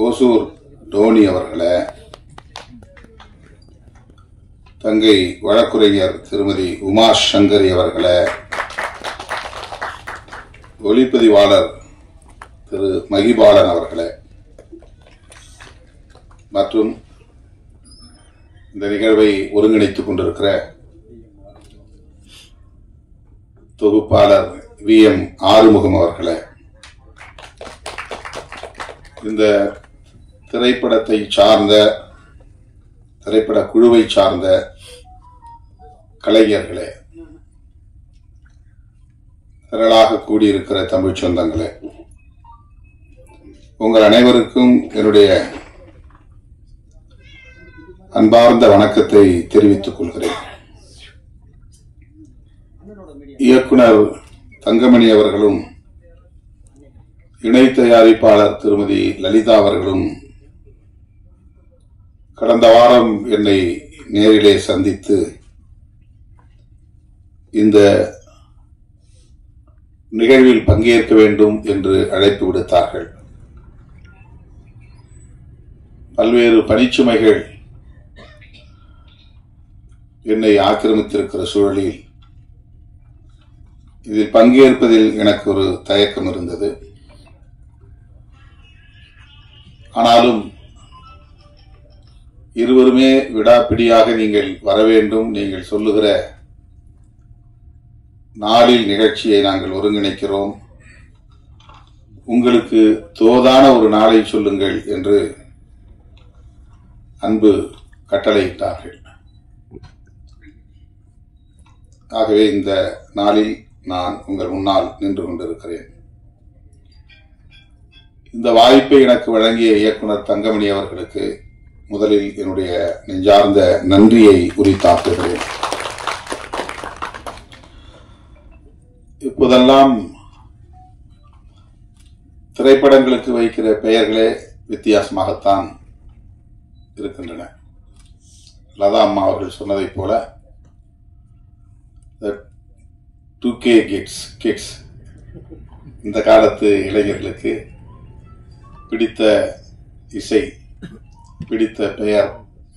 ஓசூர் டோனி அவர்களே, தங்கை வழக்குரைஞர் திருமதி உமா சங்கரி அவர்களே, ஒளிப்பதிவாளர் திரு மகிபாலன் அவர்களே, மற்றும் இந்த நிகழ்வை ஒருங்கிணைத்துக் கொண்டிருக்கிற தொகுப்பாளர் VM ஆறுமுகம் அவர்களே, இந்த திரைப்படத்தை சார்ந்த, திரைப்பட குழுவை சார்ந்த கலைஞர்களே, திரளாக கூடியிருக்கிற தமிழ் சொந்தங்களே, உங்கள் அனைவருக்கும் என்னுடைய அன்பார்ந்த வணக்கத்தை தெரிவித்துக் கொள்கிறேன். இயக்குனர் தங்கமணி அவர்களும் இணை தயாரிப்பாளர் திருமதி லலிதா அவர்களும் கடந்த வாரம் என்னை நேரிலே சந்தித்து இந்த நிகழ்வில் பங்கேற்க வேண்டும் என்று அழைப்பு விடுத்தார்கள். பல்வேறு பணிச்சுமைகள் என்னை ஆக்கிரமித்திருக்கிற சூழலில் இதில் பங்கேற்பதில் எனக்கு ஒரு தயக்கம் இருந்தது. ஆனாலும் இருவருமே விடாப்பிடியாக நீங்கள் வர வேண்டும், நீங்கள் சொல்லுகிற நாளில் நிகழ்ச்சியை நாங்கள் ஒருங்கிணைக்கிறோம், உங்களுக்கு தோதான ஒரு நாளை சொல்லுங்கள் என்று அன்பு கட்டளையிட்டார்கள். ஆகவே இந்த நாளில் நான் உங்கள் முன்னால் நின்று கொண்டிருக்கிறேன். இந்த வாய்ப்பை எனக்கு வழங்கிய இயக்குனர் தங்கமணி அவர்களுக்கு முதலில் என்னுடைய நெஞ்சார்ந்த நன்றியை உரித்தாக்குகிறேன். இப்போதெல்லாம் திரைப்படங்களுக்கு வைக்கிற பெயர்களே வித்தியாசமாகத்தான் இருக்கின்றன. லதா அம்மா அவர்கள் சொன்னதைப் போல 2K கிட்ஸ் இந்த காலத்து இளைஞர்களுக்கு பிடித்த இசை, பிடித்த பெயர்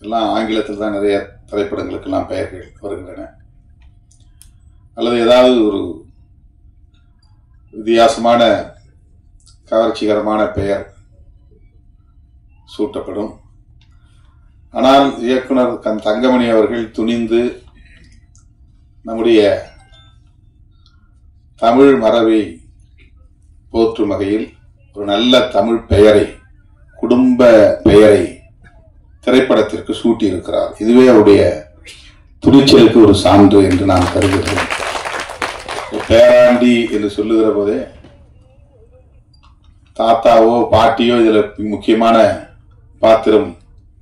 எல்லாம் ஆங்கிலத்தில் தான் நிறைய திரைப்படங்களுக்கெல்லாம் பெயர்கள் வருகின்றன. அல்லது ஏதாவது ஒரு வித்தியாசமான கவர்ச்சிகரமான பெயர் சூட்டப்படும். ஆனால் இயக்குனர் தங்கமணி அவர்கள் துணிந்து நம்முடைய தமிழ் மரபை போற்றும் வகையில் ஒரு நல்ல தமிழ் பெயரை, குடும்ப பெயரை திரைப்படத்திற்கு சூட்டி இருக்கிறார். இதுவே அவருடைய துணிச்சலுக்கு ஒரு சான்று என்று நான் கருதுகிறேன். பேராண்டி என்று சொல்லுகிற போதே தாத்தாவோ பாட்டியோ இதுல முக்கியமான பாத்திரம்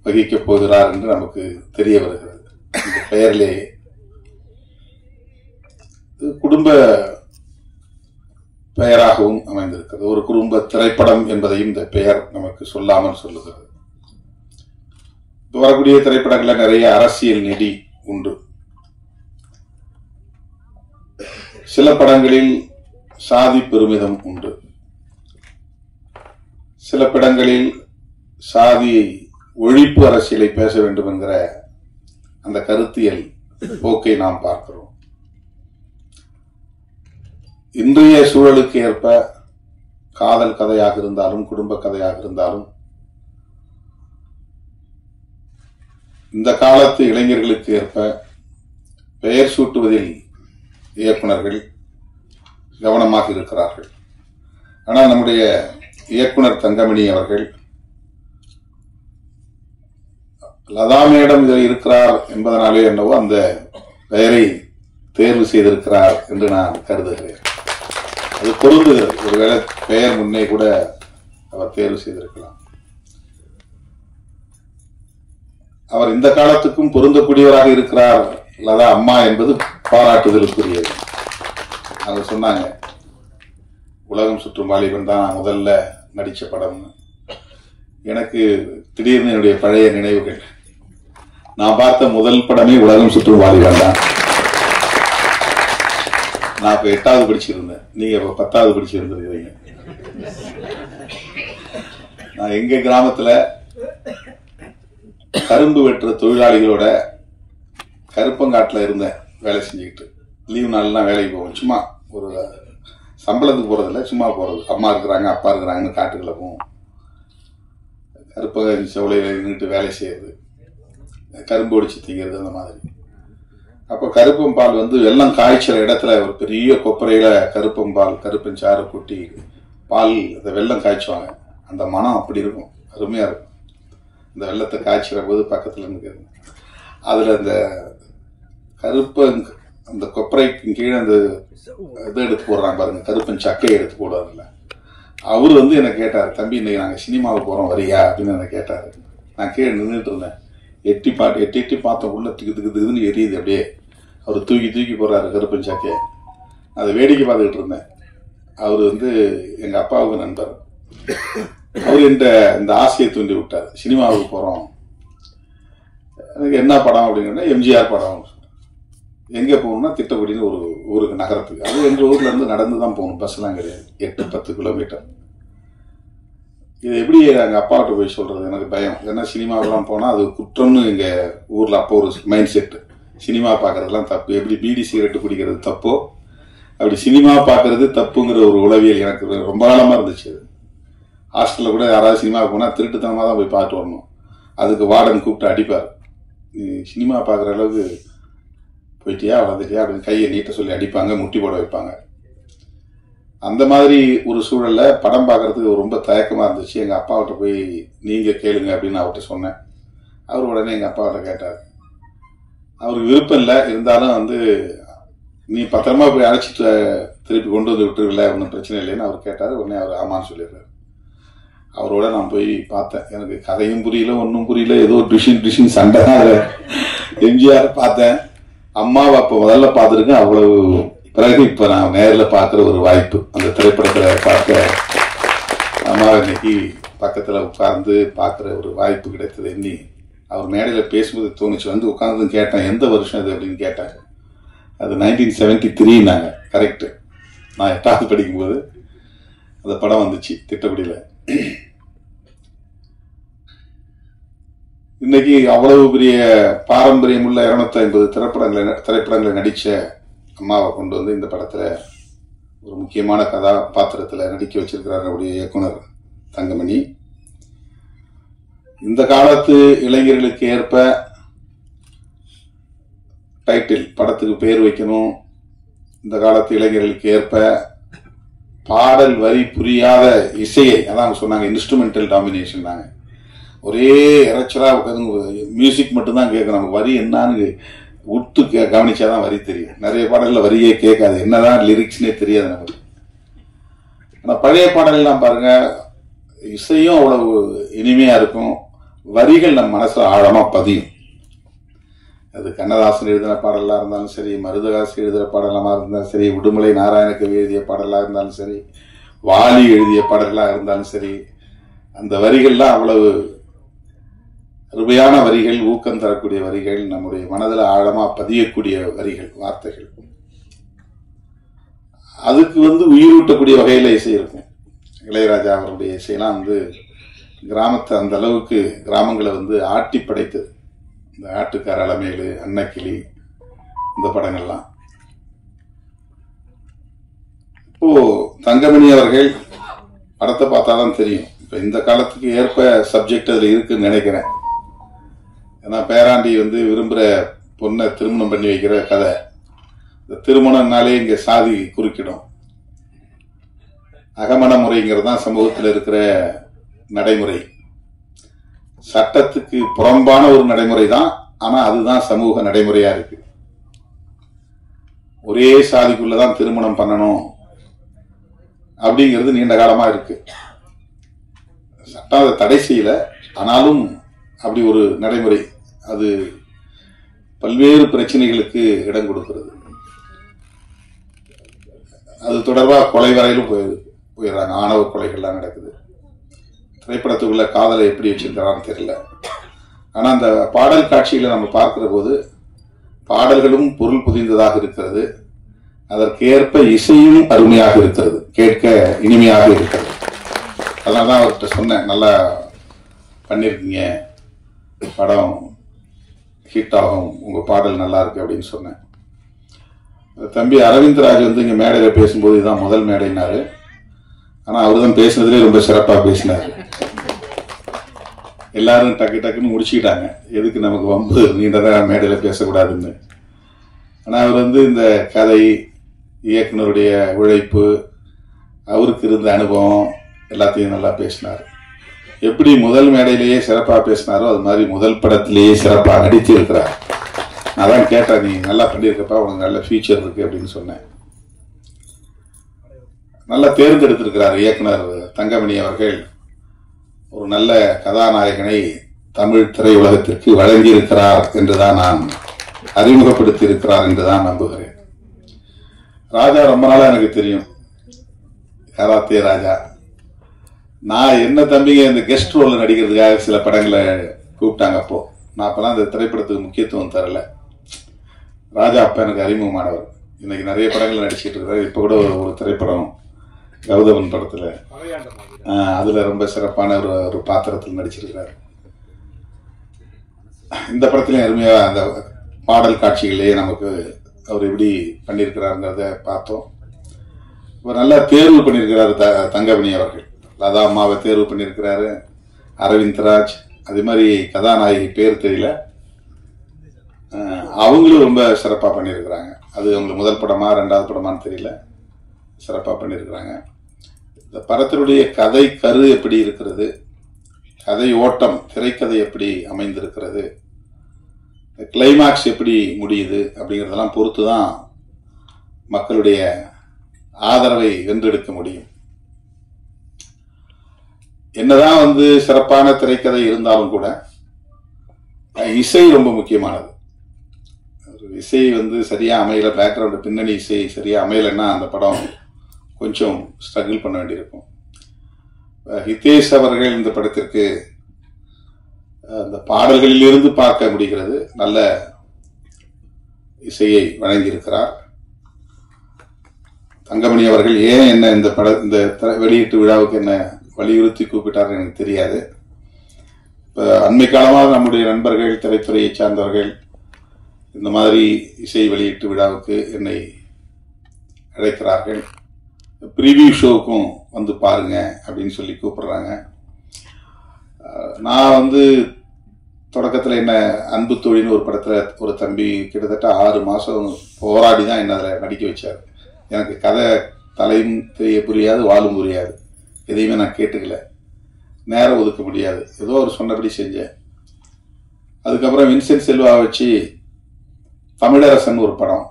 வகிக்கப் போகிறார் என்று நமக்கு தெரிய வருகிறது. இந்த பெயரிலேயே குடும்ப பெயராகவும் அமைந்திருக்கிறது. ஒரு குடும்ப திரைப்படம் என்பதையும் இந்த பெயர் நமக்கு சொல்லாமல் சொல்லுகிறது. வரக்கூடிய திரைப்படங்களில் நிறைய அரசியல் நெடி உண்டு. சில படங்களில் சாதி பெருமிதம் உண்டு. சில படங்களில் சாதி ஒழிப்பு அரசியலை பேச வேண்டும் என்கிற அந்த கருத்தியல் போக்கை நாம் பார்க்கிறோம். இன்றைய சூழலுக்கு ஏற்ப காதல் கதையாக இருந்தாலும் குடும்ப கதையாக இருந்தாலும் இந்த காலத்து இளைஞர்களுக்கு ஏற்ப பெயர் சூட்டுவதில் இயக்குனர்கள் கவனமாக இருக்கிறார்கள். ஆனால் நம்முடைய இயக்குனர் தங்கமணி அவர்கள் லதா மேடம் இதில் இருக்கிறார் என்பதனாலே என்னவோ அந்த பெயரை தேர்வு செய்திருக்கிறார் என்று நான் கருதுகிறேன். அது பொருந்துகிறது. ஒருவேளை பெயர் முன்னே கூட அவர் தேர்வு செய்திருக்கலாம். அவர் இந்த காலத்துக்கும் பொருந்தக்கூடியவராக இருக்கிறார் லதா அம்மா என்பது பாராட்டுதலுக்குரியது. அவங்க சொன்னாங்க, உலகம் சுற்றும் வாலிபன் தான் முதல்ல நடிச்ச படம். எனக்கு திடீர்னு என்னுடைய பழைய நினைவுகள். நான் பார்த்த முதல் படமே உலகம் சுற்றும் வாலிபன் தான். நான் இப்ப 8வது படிச்சிருந்தேன், நீங்க இப்ப 10வது படிச்சிருந்திருக்கிறீங்க. நான் எங்க கிராமத்துல கரும்பு வெட்டுற தொழிலாளிகளோட கருப்பங்காட்டுல இருந்தேன் வேலை செஞ்சுக்கிட்டு. லீவு நாள்லாம் வேலைக்கு போவோம். சும்மா ஒரு சம்பளத்துக்கு போறதில்ல, சும்மா போறது. அம்மா இருக்கிறாங்க அப்பா இருக்கிறாங்கன்னு காட்டுக்குள்ள போவோம். கருப்ப செவலையில நின்றுட்டு வேலை செய்யறது, கரும்பு ஒடிச்சு திங்கிறது, அந்த மாதிரி. அப்ப கருப்பம்பால் வெள்ளம் காய்ச்சற இடத்துல ஒரு பெரிய கொப்பரையில கருப்பம்பால் கருப்பஞ்சாறு கொட்டி பால் அந்த வெள்ளம் காய்ச்சுவாங்க. அந்த மனம் அப்படி இருக்கும், அருமையா இருக்கும். இந்த வெள்ளத்தை காய்ச்சிற போது பக்கத்துல இருக்கு. அதுல அந்த கருப்ப அந்த கொப்பரைக்கு கீழே அந்த இதை எடுத்து போடுறாங்க பாருங்க, கருப்பன் சக்கையை எடுத்து போடுவார்ல. அவரு என்ன கேட்டாரு, தம்பி இன்னைக்கு நாங்க சினிமாவுக்கு போறோம் வரியா அப்படின்னு என்ன கேட்டாரு. நான் கீழே நின்றுட்டு இருந்தேன். எட்டி பார்த்தோம், உள்ள திக்குன்னு எரியுது அப்படியே. அவர் தூக்கி போடுறாரு கருப்பன் சக்கையை. அதை வேடிக்கை பார்த்துக்கிட்டு இருந்தேன். அவரு எங்க அப்பாவுக்கு நண்பர். அவர் இந்த ஆசையை தூண்டி விட்டார், சினிமாவுக்கு போறோம். எனக்கு என்ன படம் அப்படின்னா எம்ஜிஆர் படம். எங்க போகணும்னா திட்டக்குடின்னு ஒரு ஊருக்கு, நகரத்துக்கு. அது எங்க ஊர்ல இருந்து நடந்து தான் போகணும், பஸ் எல்லாம் கிடையாது. 8-10 கிலோமீட்டர். இது எப்படி எங்க அப்பாட்ட போய் சொல்றது, எனக்கு பயம். ஏன்னா சினிமாவெல்லாம் போனா அது குற்றம்னு எங்க ஊர்ல அப்போ ஒரு மைண்ட் செட். சினிமா பாக்குறதுலாம் தப்பு. எப்படி பீடி சிகரெட்டு குடிக்கிறது தப்போ, அப்படி சினிமா பாக்குறது தப்புங்கிற ஒரு உளவியல் எனக்கு ரொம்ப காலமா இருந்துச்சு. ஹாஸ்டல்ல கூட யாராவது சினிமா போனா திருட்டுத்தனமா தான் போய் பார்த்து வரணும். அதுக்கு வார்டன் கூப்பிட்டு அடிப்பார். நீ சினிமா பாக்குற அளவுக்கு போயிட்டியா வளர்ந்துட்டியா அப்படின்னு கையை நீட்ட சொல்லி அடிப்பாங்க, முட்டி போட வைப்பாங்க. அந்த மாதிரி ஒரு சூழல்ல படம் பார்க்கறதுக்கு ரொம்ப தயக்கமா இருந்துச்சு. எங்க அப்பாவிட்ட போய் நீங்க கேளுங்க அப்படின்னு அவர்கிட்ட சொன்னேன். அவர் உடனே எங்க அப்பாவிட்ட கேட்டார். அவருக்கு விருப்பம் இல்லை, இருந்தாலும் வந்து நீ பத்திரமா போய் அழைச்சிட்டு திருப்பி கொண்டு வந்து விட்டுருல, ஒன்றும் பிரச்சனை இல்லைன்னு அவர் கேட்டார். உடனே அவர் ஆமான்னு சொல்லிடுறாரு. அவரோட நான் போய் பார்த்தேன். எனக்கு கதையும் புரியல, ஒன்றும் புரியல, ஏதோ டிஷின் சண்டை தான். எம்ஜிஆர் பார்த்தேன், அம்மாவை அப்போ முதல்ல பார்த்துருக்கேன். அவ்வளவு பிறகு இப்போ நான் நேரில் பார்க்குற ஒரு வாய்ப்பு, அந்த திரைப்படத்தில் பார்க்க அம்மாவை இன்னைக்கு பக்கத்தில் உட்கார்ந்து பார்க்குற ஒரு வாய்ப்பு கிடைத்தது. எண்ணி அவர் மேடையில் பேசும்போது தோணுச்சு. வந்து உட்கார்ந்து கேட்டேன், எந்த வருஷம் இது அப்படின்னு கேட்டேன். அது 1973 நாங்கள் கரெக்டு. நான் 8வது படிக்கும்போது அந்த படம் வந்துச்சு திட்டக்குடியில். இன்னைக்கு அவ்வளவு பெரிய பாரம்பரியம் உள்ள 250 திரைப்படங்களை நடிச்ச அம்மாவை கொண்டு வந்து இந்த படத்துல ஒரு முக்கியமான கதாபாத்திரத்துல நடிக்க வச்சிருக்கிறார் நம்முடைய இயக்குனர் தங்கமணி. இந்த காலத்து இளைஞர்களுக்கு ஏற்ப டைட்டில் படத்துக்கு பேர் வைக்கணும். இந்த காலத்து இளைஞர்களுக்கு ஏற்ப பாடல் வரி புரியாத இசையை, அதான் சொன்னாங்க இன்ஸ்ட்ருமெண்டல் டாமினேஷன். நாங்க ஒரே இறைச்சலா உட்காந்து மியூசிக் மட்டும்தான் கேட்கணும். நமக்கு வரி என்னன்னு உத்து கவனிச்சாதான் வரி தெரியும். நிறைய பாடல்கள்ல வரியே கேட்காது, என்னதான் லிரிக்ஸ்னே தெரியாது நமக்கு. ஆனா பழைய பாடல்லாம் பாருங்க, இசையும் அவ்வளவு இனிமையா இருக்கும், வரிகள் நம்ம மனசுல ஆழமா பதியும். அது கண்ணதாசன் எழுதின பாடலா இருந்தாலும் சரி, மருதகாசி எழுதுற பாடலமா இருந்தாலும் சரி, உடுமலை நாராயணகவி எழுதிய பாடலா இருந்தாலும் சரி, வாலி எழுதிய பாடலா இருந்தாலும் சரி, அந்த வரிகள்லாம் அவ்வளவு அருமையான வரிகள், ஊக்கம் தரக்கூடிய வரிகள், நம்முடைய மனதில் ஆழமா பதியக்கூடிய வரிகள், வார்த்தைகள். அதுக்கு வந்து உயிரூட்டக்கூடிய வகையில இசை இருக்கும். இளையராஜா அவருடைய இசையெல்லாம் வந்து கிராமத்தை அந்த அளவுக்கு கிராமங்களை வந்து ஆட்டி படைத்தது. இந்த ஆட்டுக்கார அலமேலு, அன்னக்கிளி, இந்த படங்கள்லாம். இப்போ தங்கமணி அவர்கள் படத்தை பார்த்தாதான் தெரியும். இப்ப இந்த காலத்துக்கு ஏற்ப சப்ஜெக்ட் அதுல இருக்குன்னு நினைக்கிறேன். ஏன்னா பேராண்டி வந்து விரும்புற பொண்ணை திருமணம் பண்ணி வைக்கிற கதை. இந்த திருமணம்னாலே இங்க சாதி குறுக்கிடும். அகமண முறைங்கிறது தான் சமூகத்தில் இருக்கிற நடைமுறை. சட்டத்துக்கு புறம்பான ஒரு நடைமுறை தான், ஆனா அதுதான் சமூக நடைமுறையா இருக்கு. ஒரே சாதிக்குள்ளதான் திருமணம் பண்ணணும் அப்படிங்கிறது நீண்ட காலமா இருக்கு. சட்டம் அதை தடை செய்யல, ஆனாலும் அப்படி ஒரு நடைமுறை, அது பல்வேறு பிரச்சனைகளுக்கு இடம் கொடுக்கிறது. அது தொடர்பாக கொலை வரையிலும் போயிடுறாங்க. ஆணவ கொலைகள்லாம் நடக்குது. திரைப்படத்துக்குள்ள காதலை எப்படி வச்சிருக்கிறான்னு தெரியல. ஆனா அந்த பாடல் காட்சிகளை நம்ம பார்க்கிற போது பாடல்களும் பொருள் புதிந்ததாக இருக்கிறது. அதற்கேற்ப இசையும் அருமையாக இருக்கிறது, கேட்க இனிமையாக இருக்கிறது. அதனாலதான் அவர்கிட்ட சொன்னேன், நல்லா பண்ணிருக்கீங்க, படம் ஹிட் ஆகும், உங்க பாடல் நல்லா இருக்கு அப்படின்னு சொன்னேன். தம்பி அரவிந்த்ராஜ் வந்து இங்க மேடையில பேசும்போது இதுதான் முதல் மேடைனாரு. ஆனா அவருதான் பேசுனதுலேயே ரொம்ப சிறப்பா பேசினாரு. எல்லாரும் டக்கு டக்குன்னு முடிச்சுக்கிட்டாங்க, எதுக்கு நமக்கு வம்பு, நீண்டதான் மேடையில பேசக்கூடாதுன்னு. ஆனா அவர் வந்து இந்த கதை, இயக்குனருடைய உழைப்பு, அவருக்கு இருந்த அனுபவம் எல்லாத்தையும் நல்லா பேசினார். எப்படி முதல் மேடையிலேயே சிறப்பா பேசினாரோ அது மாதிரி முதல் படத்திலேயே சிறப்பா நடித்து இருக்கிறார். நான் தான் கேட்டேன், நீ நல்லா பண்ணியிருக்கப்பா, உனக்கு நல்ல ஃபியூச்சர் இருக்கு அப்படின்னு சொன்னேன். நல்லா தேர்ந்தெடுத்திருக்கிறார் இயக்குனர் தங்கமணி அவர்கள். ஒரு நல்ல கதாநாயகனை தமிழ் திரையுலகத்திற்கு வழங்கி இருக்கிறார் என்றுதான் நான் அறிமுகப்படுத்தி இருக்கிறார் என்றுதான் நம்புகிறேன். ராஜா ரொம்ப நாளா எனக்கு தெரியும், கராத்தே ராஜா. நான் என்ன தம்பிங்க இந்த கெஸ்ட் ரோல் நடிக்கிறதுக்காக சில படங்களை கூப்பிட்டாங்க. அப்போ நான் அப்பெல்லாம் இந்த திரைப்படத்துக்கு முக்கியத்துவம் தரல. ராஜா அப்ப எனக்கு அறிமுகமானவர். இன்னைக்கு நிறைய படங்கள் நடிச்சுட்டு இருக்கிறார். இப்ப கூட ஒரு திரைப்படம் கௌதமன் படத்துல, அதுல ரொம்ப சிறப்பான ஒரு பாத்திரத்தில் நடிச்சிருக்கிறார். இந்த படத்திலையும் அருமையா அந்த பாடல் காட்சிகளிலேயே நமக்கு அவர் எப்படி பண்ணியிருக்கிறாருங்கிறத பார்த்தோம். ஒரு நல்லா தேர்வு பண்ணியிருக்கிறாரு தங்கமணி அவர்கள். லதா அம்மாவை தேர்வு பண்ணியிருக்கிறாரு, அரவிந்த்ராஜ், அதே மாதிரி கதாநாயகி பேர் தெரியல, அவங்களும் ரொம்ப சிறப்பாக பண்ணியிருக்கிறாங்க. அது அவங்களுக்கு முதல் படமா ரெண்டாவது படமான்னு தெரியல. சிறப்பாக பண்ணியிருக்கிறாங்க. இந்த படத்தினுடைய கதை கரு எப்படி இருக்கிறது, கதை ஓட்டம், திரைக்கதை எப்படி அமைந்திருக்கிறது, கிளைமாக்ஸ் எப்படி முடியுது அப்படிங்கிறதெல்லாம் பொறுத்து தான் மக்களுடைய ஆதரவை வென்றெடுக்க முடியும். என்னதான் சிறப்பான திரைக்கதை இருந்தாலும் கூட இசை ரொம்ப முக்கியமானது. இசை சரியா அமையல, பேக்ரவுண்ட் பின்னணி இசை சரியா அமையலைன்னா அந்த படம் கொஞ்சம் ஸ்ட்ரகிள் பண்ண வேண்டியிருக்கும். ஹிதேஷ் அவர்கள் இந்த படத்திற்கு அந்த பாடல்களிலிருந்து பார்க்க முடிகிறது, நல்ல இசையை வழங்கியிருக்கிறார். தங்கமணி அவர்கள் ஏன் என்ன இந்த வெளியீட்டு விழாவுக்கு என்ன வலியுறுத்தி கூப்பிட்டார் எனக்கு தெரியாது. இப்ப அண்மை காலமாக நம்முடைய நண்பர்கள், திரைத்துறையை சார்ந்தவர்கள் இந்த மாதிரி இசை வெளியீட்டு விழாவுக்கு என்னை அழைக்கிறார்கள். ப்ரீவியூ ஷோவுக்கும் வந்து பாருங்க அப்படின்னு சொல்லி கூப்பிடுறாங்க. நான் தொடக்கத்தில் என்ன அன்பு தோழின்னு ஒரு படத்தில் ஒரு தம்பி கிட்டத்தட்ட 6 மாதம் போராடி தான் என்ன அதில் நடிக்க வச்சார். எனக்கு கதை தலையும் தெரிய புரியாது, வாழும் புரியாது, எதையுமே நான் கேட்டுக்கல, நேரம் ஒதுக்க முடியாது, ஏதோ ஒரு சொன்னபடி செஞ்சேன். அதுக்கப்புறம் வின்சென்ட் செல்வா வச்சு தமிழரசன் ஒரு படம்,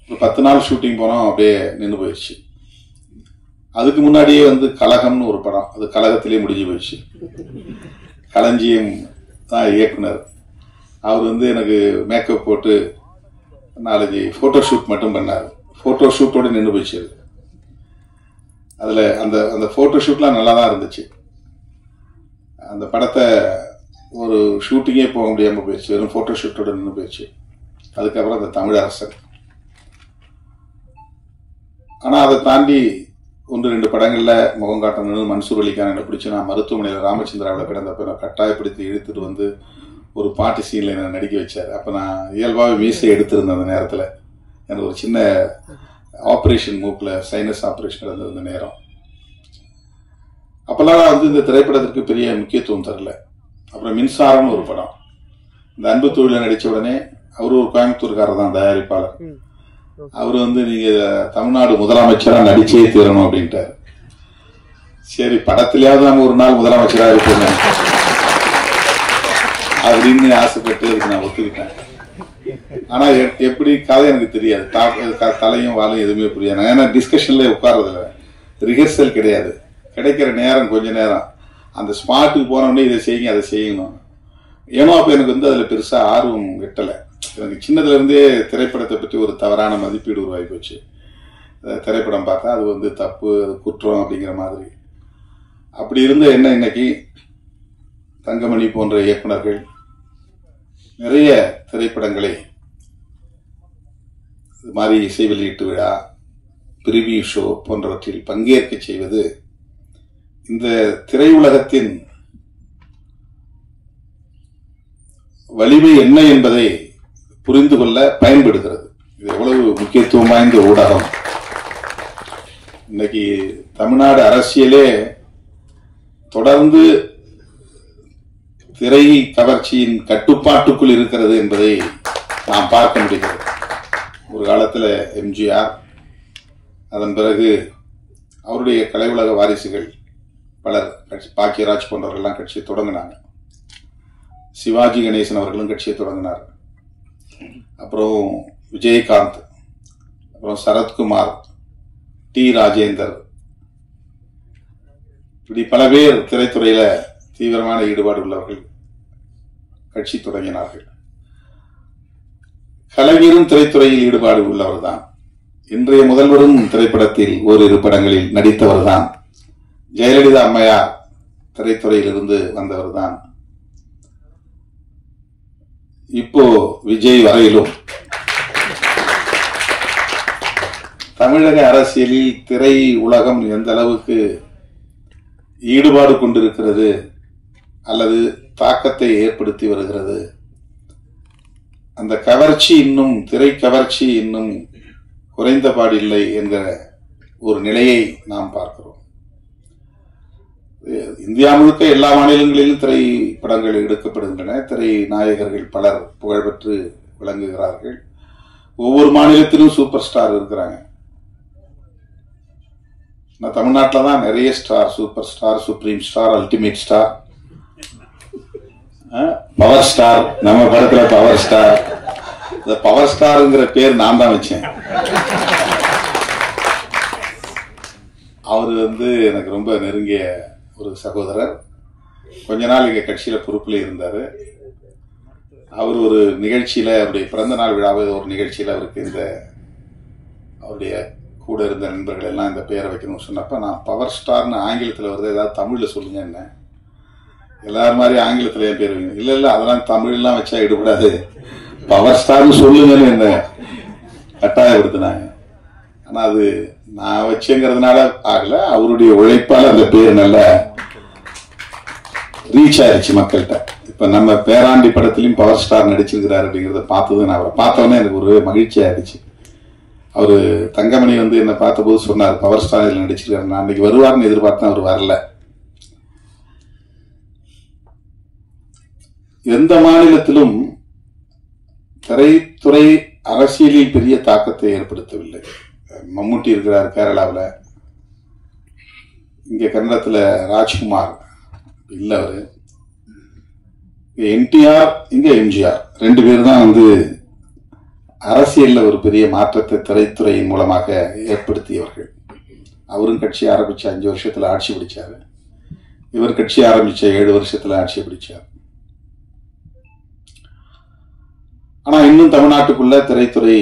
ஒரு 10 நாள் ஷூட்டிங் போனோம், அப்படியே நின்று போயிடுச்சு. அதுக்கு முன்னாடியே கலகம்னு ஒரு படம், அது கலகத்திலே முடிஞ்சு போயிடுச்சு. களஞ்சியம் தான் இயக்குனர், அவர் எனக்கு மேக்கப் போட்டு 4 போட்டோ ஷூட் மட்டும் பண்ணார். போட்டோ ஷூட்டோட நின்று போயிடுச்சு. அதுல அந்த போட்டோ ஷூட்லாம் நல்லா தான் இருந்துச்சு. அந்த படத்தை ஒரு ஷூட்டிங்கே போக முடியாம போயிடுச்சு, வெறும் போட்டோ ஷூட்டோட நின்று போயிடுச்சு. அதுக்கப்புறம் அந்த தமிழரசன். ஆனா அதை தாண்டி 1-2 படங்கள்ல முகம் காட்டணும், மன்சூர் அலிகான் பிடிச்சு நான் மருத்துவமனையில் ராமச்சந்திராவில் கிடந்தப்ப நான் கட்டாயப்படுத்தி இழுத்துட்டு ஒரு பாட்டு சீன்ல என்ன நடிக்க வச்சார். அப்ப நான் இயல்பாகவே மீசை எடுத்திருந்தேன். அந்த நேரத்துல எனக்கு ஒரு சின்ன ஆபரேஷன், மூக்குல சைனஸ் ஆபரேஷன் நடந்திருந்த நேரம். அப்பெல்லாம் இந்த திரைப்படத்திற்கு பெரிய முக்கியத்துவம் தரல. அப்புறம் மின்சாரம்னு ஒரு படம், இந்த அன்பு தொழில நடிச்ச உடனே அவரு ஒரு கோயம்புத்தூர்காரர் தான் தயாரிப்பாளர். அவரு நீங்க தமிழ்நாடு முதலமைச்சரா நடிச்சே தீரணும் அப்படின்ட்டாரு. சரி, படத்திலேயாவது நம்ம ஒரு நாள் முதலமைச்சரா இருக்கணும் அப்படின்னு ஆசைப்பட்டு அதுக்கு நான் ஒத்துக்கிட்டேன். ஆனா எப்படி கதை எனக்கு தெரியாது, தலையும் வாழும் எதுவுமே புரியாது. ஏன்னா டிஸ்கஷன்ல உட்கார்றதில்ல, ரிஹர்சல் கிடையாது, கிடைக்கிற நேரம் கொஞ்ச நேரம், அந்த ஸ்பாட்டுக்கு போனோடனே இதை செய்யுங்க அதை செய்யணும். ஏன்னா அப்ப எனக்கு அதுல பெருசா ஆர்வம் வெட்டலை. எனக்கு சின்னதுல இருந்தே திரைப்படத்தை பற்றி ஒரு தவறான மதிப்பீடு உருவாகி போச்சு. திரைப்படம் பார்த்தா அது தப்பு, அது குற்றம் அப்படிங்கிற மாதிரி. அப்படி இருந்த என்ன இன்னைக்கு தங்கமணி போன்ற இயக்குனர்கள் நிறைய திரைப்படங்களை இது மாதிரி இசை வெளியீட்டு விழா, பிரிவியூ ஷோ போன்றவற்றில் பங்கேற்க செய்வது இந்த திரையுலகத்தின் வலிமை என்ன என்பதை புரிந்து கொள்ள பயன்படுகிறது. இது எவ்வளவு முக்கியத்துவம் வாய்ந்த ஊடகம். இன்னைக்கு தமிழ்நாடு அரசியலே தொடர்ந்து திரை கவர்ச்சியின் கட்டுப்பாட்டுக்குள் இருக்கிறது என்பதை நாம் பார்க்க முடிகிறது. ஒரு காலத்தில் எம்ஜிஆர், அதன் பிறகு அவருடைய கலை உலக வாரிசுகள் பலர், பாக்கியராஜ் போன்றவர்கள்லாம் கட்சியை தொடங்கினாங்க. சிவாஜி கணேசன் அவர்களும் கட்சியை தொடங்கினார். அப்புறம் விஜயகாந்த், அப்புறம் சரத்குமார், டி ராஜேந்தர், இப்படி பல பேர் திரைத்துறையில தீவிரமான ஈடுபாடு உள்ளவர்கள் கட்சி தொடங்கினார்கள். கலைஞரும் திரைத்துறையில் ஈடுபாடு உள்ளவர் தான். இன்றைய முதல்வரும் திரைப்படத்தில் ஓரிரு படங்களில் நடித்தவர் தான். ஜெயலலிதா அம்மையார் திரைத்துறையிலிருந்து வந்தவர் தான். இப்போ விஜய் வரையிலும் தமிழக அரசியலில் திரை உலகம் எந்த அளவுக்கு ஈடுபாடு கொண்டிருக்கிறது அல்லது தாக்கத்தை ஏற்படுத்தி வருகிறது, அந்த கவர்ச்சி இன்னும், திரை கவர்ச்சி இன்னும் குறைந்தபாடு இல்லை என்கிற ஒரு நிலையை நாம் பார்க்கிறோம். இந்தியா முழுக்க எல்லா மாநிலங்களிலும் திரைப்படங்கள் எடுக்கப்படுகின்றன. திரை நாயகர்கள் பலர் புகழ்பெற்று விளங்குகிறார்கள். ஒவ்வொரு மாநிலத்திலும் சூப்பர் ஸ்டார் இருக்கிறாங்க. நான் தமிழ்நாட்டில் தான் நிறைய star, super star, supreme star, ultimate star, power star, நம்ம படத்துல பவர் ஸ்டார். இந்த பவர் ஸ்டாருங்கிற பேர் நான் தான் வச்சேன். அவரு எனக்கு ரொம்ப நெருங்கிய ஒரு சகோதரர். கொஞ்ச நாள் எங்க கட்சியில பொறுப்புல இருந்தாரு. அவர் ஒரு நிகழ்ச்சியில, அவருடைய பிறந்த நாள் விழாவை ஒரு நிகழ்ச்சியில அவருக்கு அவருடைய கூட இருந்த நண்பர்கள் எல்லாம் இந்த பெயரை வைக்கணும்னு சொன்னப்ப, நான் பவர் ஸ்டார்னு ஆங்கிலத்தில் வருது, ஏதாவது தமிழ்ல சொல்லுங்க என்ன, எல்லாரும் மாதிரி ஆங்கிலத்துல என் பேர் வைங்க. இல்ல அதெல்லாம் தமிழ்லாம் வச்சா ஈடுபடாது, பவர் ஸ்டார்னு சொல்லுங்கன்னு என்ன கட்டாயப்படுத்தினாங்க. ஆனா அது நான் வச்சேங்கிறதுனால ஆகல, அவருடைய உழைப்பால அந்த பேர் நல்லா ரீச் ஆயிடுச்சு மக்கள்கிட்ட. இப்ப நம்ம பேராண்டி படத்திலையும் பவர் ஸ்டார் நடிச்சிருக்கிறார் அப்படிங்கறத பார்த்தது, நான் அவரை பார்த்தவொடனே எனக்கு ஒரு மகிழ்ச்சி ஆயிடுச்சு. அவரு தங்கமணி என்ன பார்த்த போது சொன்னார், பவர் ஸ்டார் இதுல நடிச்சிருக்காரு. நான் அன்னைக்கு வருவார்னு எதிர்பார்த்தேன், அவர் வரல. எந்த மாநிலத்திலும் திரைத்துறை அரசியலில் பெரிய தாக்கத்தை ஏற்படுத்தவில்லை. மம்முட்டி இருக்கிறார் கேரளாவில், இங்க கன்னடத்துல ராஜ்குமார் இல்ல, அவரு என்டிஆர், இங்க எம்ஜிஆர், 2 பேர் தான் அரசியல்ல ஒரு பெரிய மாற்றத்தை திரைத்துறையின் மூலமாக ஏற்படுத்தியவர்கள். அவரும் கட்சி ஆரம்பிச்ச 5 வருஷத்துல ஆட்சி பிடிச்சாரு, இவர் கட்சி ஆரம்பிச்ச 7 வருஷத்துல ஆட்சி பிடிச்சார். ஆனா இன்னும் தமிழ்நாட்டுக்குள்ள திரைத்துறை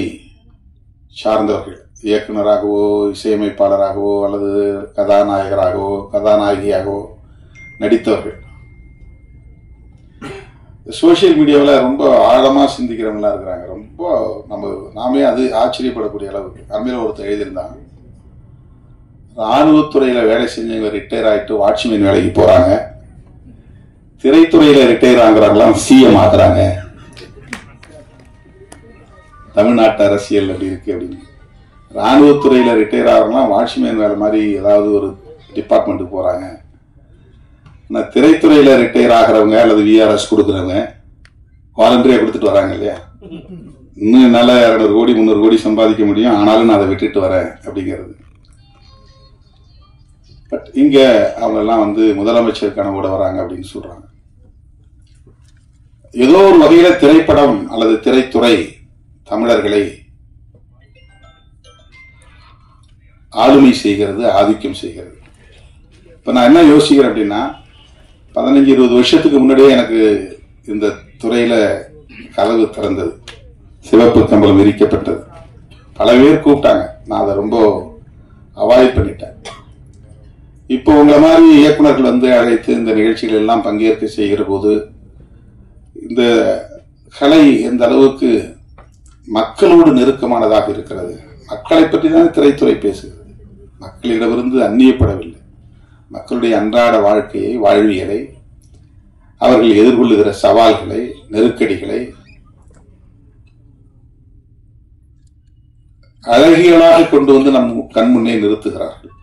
சார்ந்தவர்கள் இயக்குநராகவோ இசையமைப்பாளராகவோ அல்லது கதாநாயகராகவோ கதாநாயகியாகவோ நடித்தவர்கள் சோசியல் மீடியாவில் ரொம்ப ஆழமா சிந்திக்கிறவங்களா இருக்கிறாங்க. ரொம்ப நாமே அது ஆச்சரியப்படக்கூடிய அளவுக்கு. அண்மையில ஒருத்தர் எழுதியிருந்தாங்க, ராணுவத்துறையில வேலை செஞ்சவங்க ரிட்டையர் ஆயிட்டு வாட்ச்மேன் வேலைக்கு போறாங்க, திரைத்துறையில ரிட்டையர் ஆகுறாங்களாம் சிஎம் ஆகுறாங்க. தமிழ்நாட்டு அரசியல் அப்படி இருக்கு அப்படின்னு. ராணுவத்துறையில ரிட்டையர் ஆகிறவங்களாம் வாட்ச்மேன் வேலை மாதிரி ஏதாவது ஒரு டிபார்ட்மெண்ட்டுக்கு போறாங்க. ஆனால் திரைத்துறையில ரிட்டையர் ஆகிறவங்க அல்லது விஆர்எஸ் கொடுக்குறவங்க வாலண்டரியா கொடுத்துட்டு வராங்க இல்லையா. இன்னும் என்னால 200 கோடி 300 கோடி சம்பாதிக்க முடியும், ஆனாலும் நான் அதை விட்டுட்டு வரேன் அப்படிங்கிறது. பட் இங்க அவங்க எல்லாம் முதலமைச்சர் கனவோட வராங்க அப்படின்னு சொல்றாங்க. ஏதோ ஒரு வகையில திரைப்படம் அல்லது திரைத்துறை தமிழர்களை ஆளுமை செய்கிறது, ஆதிக்கம் செய்கிறது. இப்ப நான் என்ன யோசிக்கிறேன் அப்படின்னா, 15-20 வருஷத்துக்கு முன்னாடியே எனக்கு இந்த துறையில கதவு திறந்தது, சிவப்பு கம்பளம் விரிக்கப்பட்டது. பல பேர் கூப்பிட்டாங்க, நான் அதை ரொம்ப அவாய்ட் பண்ணிட்டேன். இப்போ உங்களை மாதிரி இயக்குநர்கள் அழைத்து இந்த நிகழ்ச்சிகள் எல்லாம் பங்கேற்க செய்கிற போது இந்த கலை எந்த அளவுக்கு மக்களோடு நெருக்கமானதாக இருக்கிறது. மக்களை பற்றி தான் திரைத்துறை பேசுகிறது, மக்களிடமிருந்து அந்நியப்படவில்லை. மக்களுடைய அன்றாட வாழ்க்கையை, வாழ்வியலை, அவர்கள் எதிர்கொள்ளுகிற சவால்களை, நெருக்கடிகளை அழகியலாக கொண்டு நம் கண்முன்னே நிறுத்துகிறார்கள்,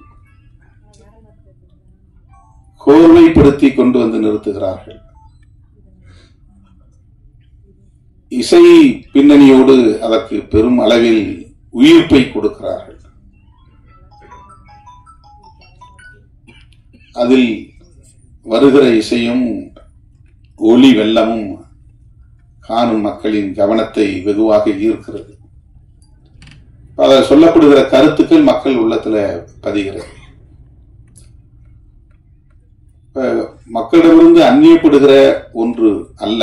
கோர்வைப்படுத்தி கொண்டு நிறுத்துகிறார்கள். இசை பின்னணியோடு அதற்கு பெரும் அளவில் உயிர்ப்பை கொடுக்கிறார்கள். அதில் வருகிற இசையும் ஒளி வெள்ளமும் காணும் மக்களின் கவனத்தை வெகுவாக ஈர்க்கிறது. அதில் சொல்லப்படுகிற கருத்துக்கள் மக்கள் உள்ளத்துல பதிகிறது. மக்களிடமிருந்து அந்நியப்படுகிற ஒன்று அல்ல,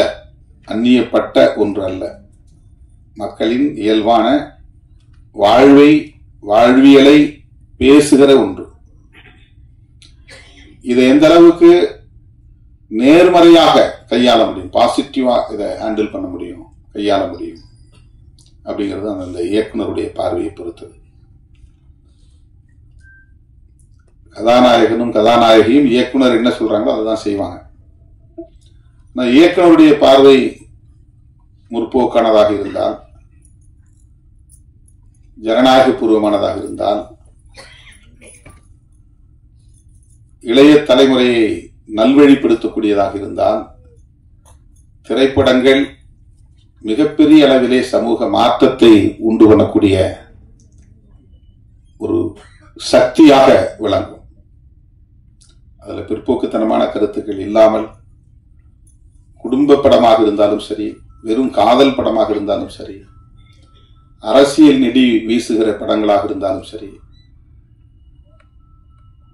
அந்நியப்பட்ட ஒன்று அல்ல, மக்களின் இயல்பான வாழ்வியலை பேசுகிற ஒன்று. இதை எந்த அளவுக்கு நேர்மறையாக கையாள முடியும், பாசிட்டிவா இதை ஹேண்டில் பண்ண முடியும், கையாள முடியும் அப்படிங்கிறது அந்த இயக்குனருடைய பார்வையை பொறுத்தது. கதாநாயகனும் கதாநாயகியும் இயக்குனர் என்ன சொல்றாங்களோ அதுதான் செய்வாங்க. இயக்குனருடைய பார்வை முற்போக்கானதாக இருந்தால், ஜனநாயக பூர்வமானதாக இருந்தால், இளைய தலைமுறையை நல்வழிப்படுத்தக்கூடியதாக இருந்தால், திரைப்படங்கள் மிகப்பெரிய அளவிலே சமூக மாற்றத்தை உண்டு பண்ணக்கூடிய ஒரு சக்தியாக விளங்கும். அதுல பிற்போக்குத்தனமான கருத்துக்கள் இல்லாமல் குடும்ப படமாக இருந்தாலும் சரி, வெறும் காதல் படமாக இருந்தாலும் சரி, அரசியல் நெடி வீசுகிற படங்களாக இருந்தாலும் சரி,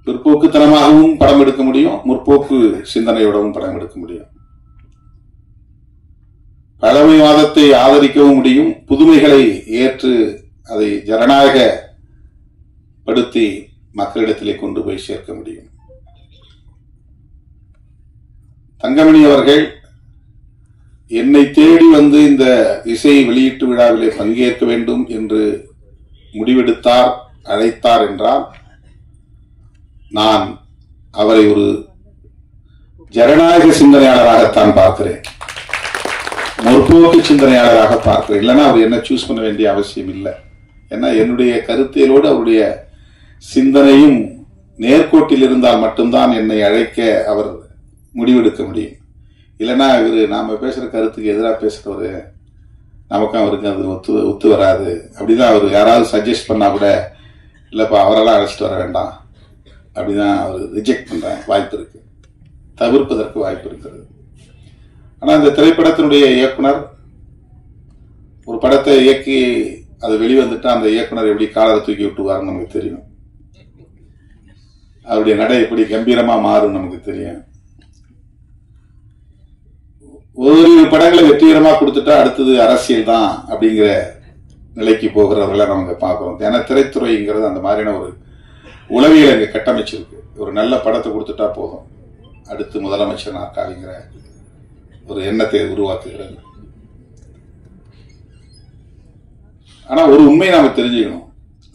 பிற்போக்குத்தனமாகவும் படம் எடுக்க முடியும், முற்போக்கு சிந்தனையோடவும் படம் எடுக்க முடியும். பழமைவாதத்தை ஆதரிக்கவும் முடியும், புதுமைகளை ஏற்று அதை ஜனநாயகப்படுத்தி மக்களிடத்திலே கொண்டு போய் சேர்க்க முடியும். தங்கமணி அவர்கள் என்னை தேடி வந்து இந்த இசை வெளியீட்டு விழாவிலே பங்கேற்க வேண்டும் என்று முடிவெடுத்தார், அழைத்தார் என்றால் நான் அவரை ஒரு ஜனநாயக சிந்தனையாளராகத்தான் பார்க்கிறேன், முற்போக்கு சிந்தனையாளராக பார்க்கிறேன். இல்லைன்னா அவர் என்ன சூஸ் பண்ண வேண்டிய அவசியம் இல்லை. ஏன்னா என்னுடைய கருத்தியலோடு அவருடைய சிந்தனையும் நேர்கோட்டில் இருந்தால் மட்டும்தான் என்னை அழைக்க அவர் முடிவெடுக்க முடியும். இல்லைன்னா இவர் நாம பேசுற கருத்துக்கு எதிராக பேசுறவரு, நமக்கும் அவருக்கு அது ஒத்து வராது அப்படிதான் அவர் யாராவது சஜஸ்ட் பண்ணா கூட இல்லப்பா அவரெல்லாம் அழைச்சிட்டு வர வேண்டாம் அப்படிதான் அவர் ரிஜெக்ட் பண்ற வாய்ப்பு இருக்கு, தவிர்ப்பதற்கு வாய்ப்பு இருக்கிறது. ஆனா இந்த திரைப்படத்தினுடைய இயக்குனர் ஒரு படத்தை இயக்கி அது வெளிவந்துட்டா அந்த இயக்குனர் எப்படி காலரை தூக்கி விட்டுவாருன்னு நமக்கு தெரியும், அவருடைய நடை எப்படி கம்பீரமா மாறும் நமக்கு தெரியும். ஒரு படங்களை வெற்றிகரமா கொடுத்துட்டா அடுத்தது அரசியல் தான் அப்படிங்கிற நிலைக்கு போகிறவர்களை நம்ம பார்க்கிறோம். ஏன்னா திரைத்துறைங்கிறது அந்த மாதிரியான ஒரு உளவியல் அங்க கட்டமைச்சிருக்கு. ஒரு நல்ல படத்தை கொடுத்துட்டா போதும் அடுத்து முதலமைச்சர் நாற்காலிங்கிற ஒரு எண்ணத்தை உருவாக்குகிறது. ஆனா ஒரு உண்மையை நாம தெரிஞ்சுக்கணும்,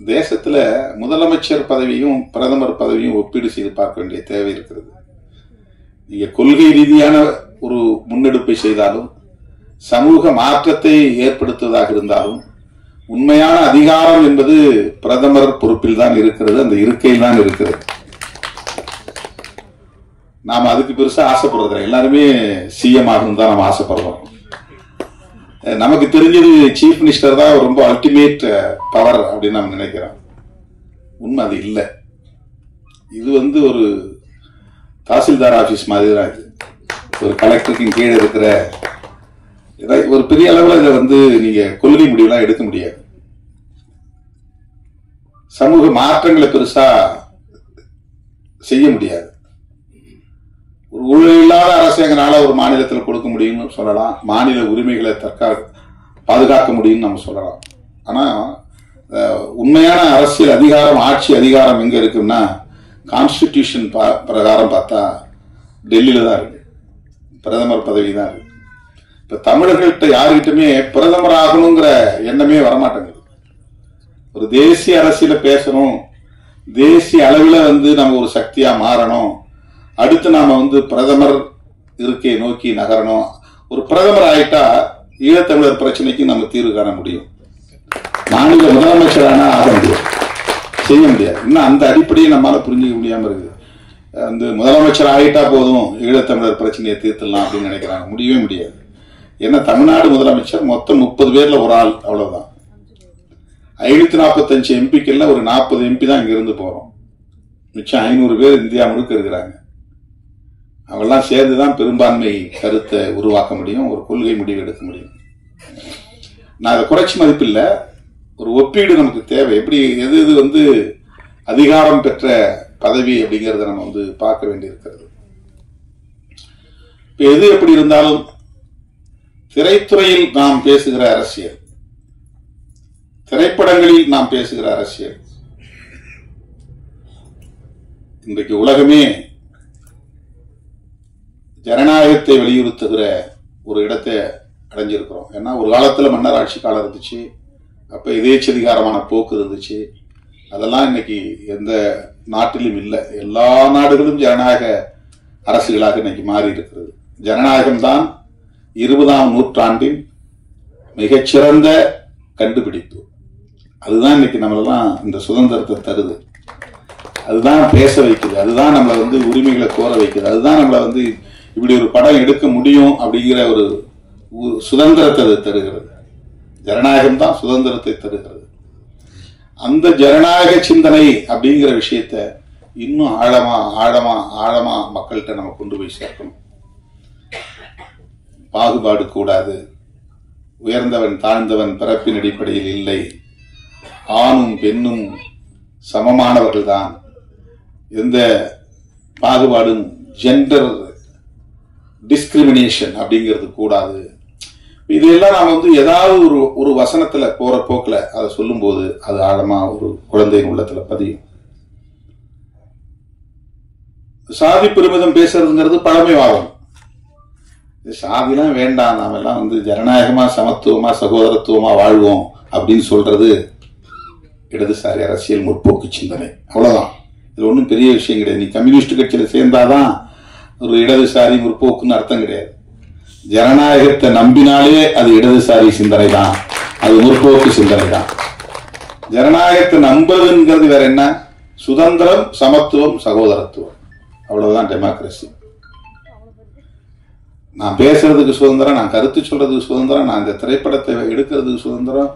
தேசத்துல முதலமைச்சர் பதவியும் பிரதமர் பதவியும் ஒப்பீடு செய்து பார்க்க வேண்டிய தேவை இருக்கிறது. நீங்க கொள்கை ரீதியான ஒரு முன்னெடுப்பை செய்தாலும், சமூக மாற்றத்தை ஏற்படுத்துவதாக இருந்தாலும், உண்மையான அதிகாரம் என்பது பிரதமர் பொறுப்பில் தான் இருக்கிறது, அந்த இருக்கையில் தான் இருக்கிறது. நாம அதுக்கு பெருசா ஆசைப்படுறதில்லை, எல்லாருமே சிஎம் ஆகணும் தான் நம்ம ஆசைப்படுறோம். நமக்கு தெரிஞ்சது சீஃப் மினிஸ்டர் தான் ரொம்ப அல்டிமேட் பவர் அப்படின்னு நம்ம நினைக்கிறோம். உண்மை அது இல்லை. இது ஒரு தாசில்தார் ஆபீஸ் மாதிரி தான். இது ஒரு கலெக்டருக்கு கீழே இருக்கிற ஒரு பெரிய அளவில் இதை நீங்க கொள்கை முடிவுலாம் எடுக்க முடியாது. சமூக மாற்றங்களை பெருசா செய்ய முடியாது. ஒரு ஊழல் இல்லாத அரசு எங்களால ஒரு மாநிலத்தில் கொடுக்க முடியும்னு சொல்லலாம், மாநில உரிமைகளை பாதுகாக்க முடியும்னு நம்ம சொல்லலாம். ஆனா உண்மையான அரசியல் அதிகாரம், ஆட்சி அதிகாரம் எங்க இருக்குன்னா கான்ஸ்டிடியூஷன் பிரகாரம் பார்த்தா டெல்லியில தான் இருக்கு, பிரதமர் பதவி தான் இருக்கு. இப்ப தமிழர்கள்ட்ட யாருகிட்டமே பிரதமர் ஆகணுங்கிற எண்ணமே வரமாட்டேங்குது. ஒரு தேசிய அரசியல பேசணும், தேசிய அளவில் நம்ம ஒரு சக்தியா மாறணும், அடுத்து நாம பிரதமர் இருக்கையை நோக்கி நகரணும். ஒரு பிரதமர் ஆயிட்டா ஈழத்தமிழர் பிரச்சனைக்கு நம்ம தீர்வு காண முடியும். மாநில முதலமைச்சரானா ஆக முடியும், செய்ய முடியாது. இன்னும் அந்த அடிப்படையை நம்மளால புரிஞ்சுக்க முடியாம இருக்குது. முதலமைச்சர் ஆகிட்டா போதும் ஈழத்தமிழர் பிரச்சனையை தீர்த்துடலாம் அப்படின்னு நினைக்கிறாங்க. முடியவே முடியாது. ஏன்னா தமிழ்நாடு முதலமைச்சர் மொத்தம் 30 பேர்ல ஒரு ஆள், அவ்வளவுதான். 545 எம்பிக்கள்ல ஒரு 40 எம்பி தான் இங்க இருந்து போறோம். மிச்சம் 500 பேர் இந்தியா முழுக்க இருக்கிறாங்க. அவெல்லாம் சேர்ந்துதான் பெரும்பான்மை கருத்தை உருவாக்க முடியும், ஒரு கொள்கை முடிவு எடுக்க முடியும். நான் அதை குறைச்சி மதிப்பில்லை, ஒரு ஒப்பீடு நமக்கு தேவை. எப்படி எது அதிகாரம் பெற்ற பதவி அப்படிங்கறத நம்ம பார்க்க வேண்டியிருக்கிறது. இப்ப எது எப்படி இருந்தாலும் திரைத்துறையில் நாம் பேசுகிற அரசியல், திரைப்படங்களில் நாம் பேசுகிற அரசியல், இன்றைக்கு உலகமே ஜனநாயகத்தை வலியுறுத்துகிற ஒரு இடத்தை அடைஞ்சிருக்கிறோம். ஏன்னா ஒரு காலத்துல மன்னர் ஆட்சி காலம் இருந்துச்சு, அப்ப எதேச்சதிகாரமான போக்கு இருந்துச்சு. அதெல்லாம் இன்னைக்கு எந்த நாட்டிலும் இல்லை. எல்லா நாடுகளும் ஜனநாயக அரசுகளாக இன்னைக்கு மாறி இருக்கிறது. ஜனநாயகம் தான் 20ஆம் நூற்றாண்டின் மிகச்சிறந்த கண்டுபிடிப்பு. அதுதான் இன்னைக்கு நம்மளெல்லாம் இந்த சுதந்திரத்தை தருது, அதுதான் பேச வைக்குது, அதுதான் நம்மளை உரிமைகளை கோர வைக்குது, அதுதான் நம்மளை இப்படி ஒரு படம் எடுக்க முடியும் அப்படிங்கிற ஒரு சுதந்திரத்தை அது தருகிறது. ஜனநாயகம் தான் சுதந்திரத்தை தருகிறது. அந்த ஜனநாயக சிந்தனை அப்படிங்கிற விஷயத்த இன்னும் ஆழமா ஆழமா ஆழமா மக்கள்கிட்ட நம்ம கொண்டு போய் சேர்க்கணும். பாகுபாடு கூடாது, உயர்ந்தவன் தாழ்ந்தவன் பிறப்பின் அடிப்படையில் இல்லை, ஆணும் பெண்ணும் சமமானவர்கள் தான், எந்த பாகுபாடும் ஜெண்டர் டிஸ்கிரிமினேஷன் அப்படிங்கிறது கூடாது. இதெல்லாம் நாம ஏதாவது ஒரு வசனத்துல போற போக்குல அதை சொல்லும் போது அது ஆழமா ஒரு குழந்தையின் உள்ளத்துல பதியும். சாதி பெருமிதம் பேசுறதுங்கிறது பழமைவாதம். சாதிலாம் வேண்டாம், நாம எல்லாம் ஜனநாயகமா சமத்துவமா சகோதரத்துவமா வாழ்வோம் அப்படின்னு சொல்றது இடதுசாரி அரசியல் முற்போக்கு சிந்தனை. அவ்வளவுதான். இது ஒன்றும் பெரிய விஷயம் கிடையாது. நீ கம்யூனிஸ்ட் கட்சியில சேர்ந்தாதான் ஒரு இடதுசாரி முற்போக்குன்னு அர்த்தம் கிடையாது. ஜனநாயகத்தை நம்பினாலே அது இடதுசாரி சிந்தனை தான், அது முற்போக்கு சிந்தனை தான். ஜனநாயகத்தை நம்புறதுங்கிறது வேற என்ன? சுதந்திரம், சமத்துவம், சகோதரத்துவம், அவ்வளவுதான் டெமோக்ரஸி. நான் பேசுறதுக்கு சுதந்திரம், நான் கருத்து சொல்றதுக்கு சுதந்திரம், நான் இந்த திரைப்படத்தை எடுக்கிறதுக்கு சுதந்திரம்,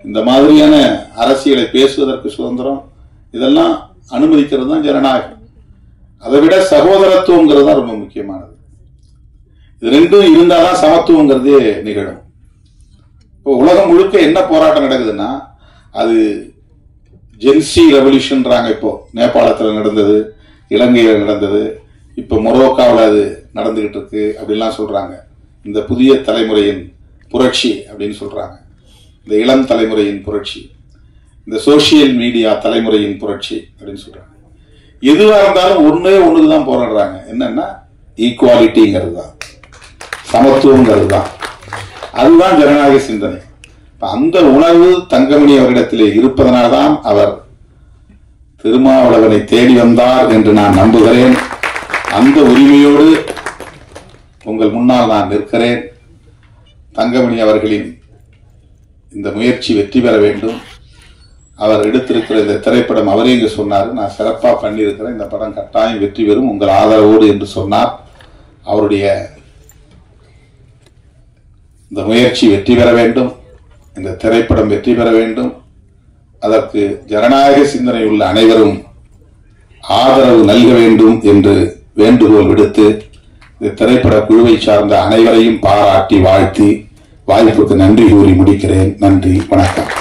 இந்த மாதிரியான அரசியலை பேசுவதற்கு சுதந்திரம், இதெல்லாம் அனுமதிக்கிறது தான் ஜனநாயகம். அதை விட சகோதரத்துவங்கிறது தான் ரொம்ப முக்கியமானது. இது ரெண்டும் இருந்தாதான் சமத்துவங்கிறதே நிகழும். இப்போ உலகம் முழுக்க என்ன போராட்டம் நடக்குதுன்னா அது ஜென்சி ரெவல்யூஷன்றாங்க. இப்போ நேபாளத்தில் நடந்தது, இலங்கையில் நடந்தது, இப்போ மொரோக்காவில் அது நடந்துகிட்டு இருக்கு அப்படின்லாம் சொல்றாங்க. இந்த புதிய தலைமுறையின் புரட்சி அப்படின்னு சொல்றாங்க, இந்த இளம் தலைமுறையின் புரட்சி, இந்த சோசியல் மீடியா தலைமுறையின் புரட்சி அப்படின்னு சொல்றாங்க. எதுவா இருந்தாலும் ஒண்ணுக்கு தான் போராடுறாங்க. என்னன்னா ஈக்குவாலிட்டிங்கிறது தான், சமத்துவங்கிறது தான், அதுதான் ஜனநாயக சிந்தனை. அந்த உணர்வு தங்கமணி அவரிடத்திலே இருப்பதனால்தான் அவர் திருமாவளவனை தேடி வந்தார் என்று நான் நம்புகிறேன். அந்த உரிமையோடு உங்கள் முன்னால் நான் நிற்கிறேன். தங்கமணி அவர்களின் இந்த முயற்சி வெற்றி பெற வேண்டும். அவர் எடுத்திருக்கிற இந்த திரைப்படம், அவரே இங்கு சொன்னார், நான் சிறப்பாக பண்ணியிருக்கிறேன், இந்த படம் கட்டாயம் வெற்றி பெறும் உங்கள் ஆதரவோடு என்று சொன்னார். அவருடைய இந்த முயற்சி வெற்றி பெற வேண்டும், இந்த திரைப்படம் வெற்றி பெற வேண்டும். அதற்கு ஜனநாயக சிந்தனை உள்ள அனைவரும் ஆதரவு நல்க வேண்டும் என்று வேண்டுகோள் விடுத்து இந்த திரைப்பட குழுவை சார்ந்த அனைவரையும் பாராட்டி வாழ்த்தி வாய்ப்புக்கு நன்றி கூறி முடிக்கிறேன். நன்றி, வணக்கம்.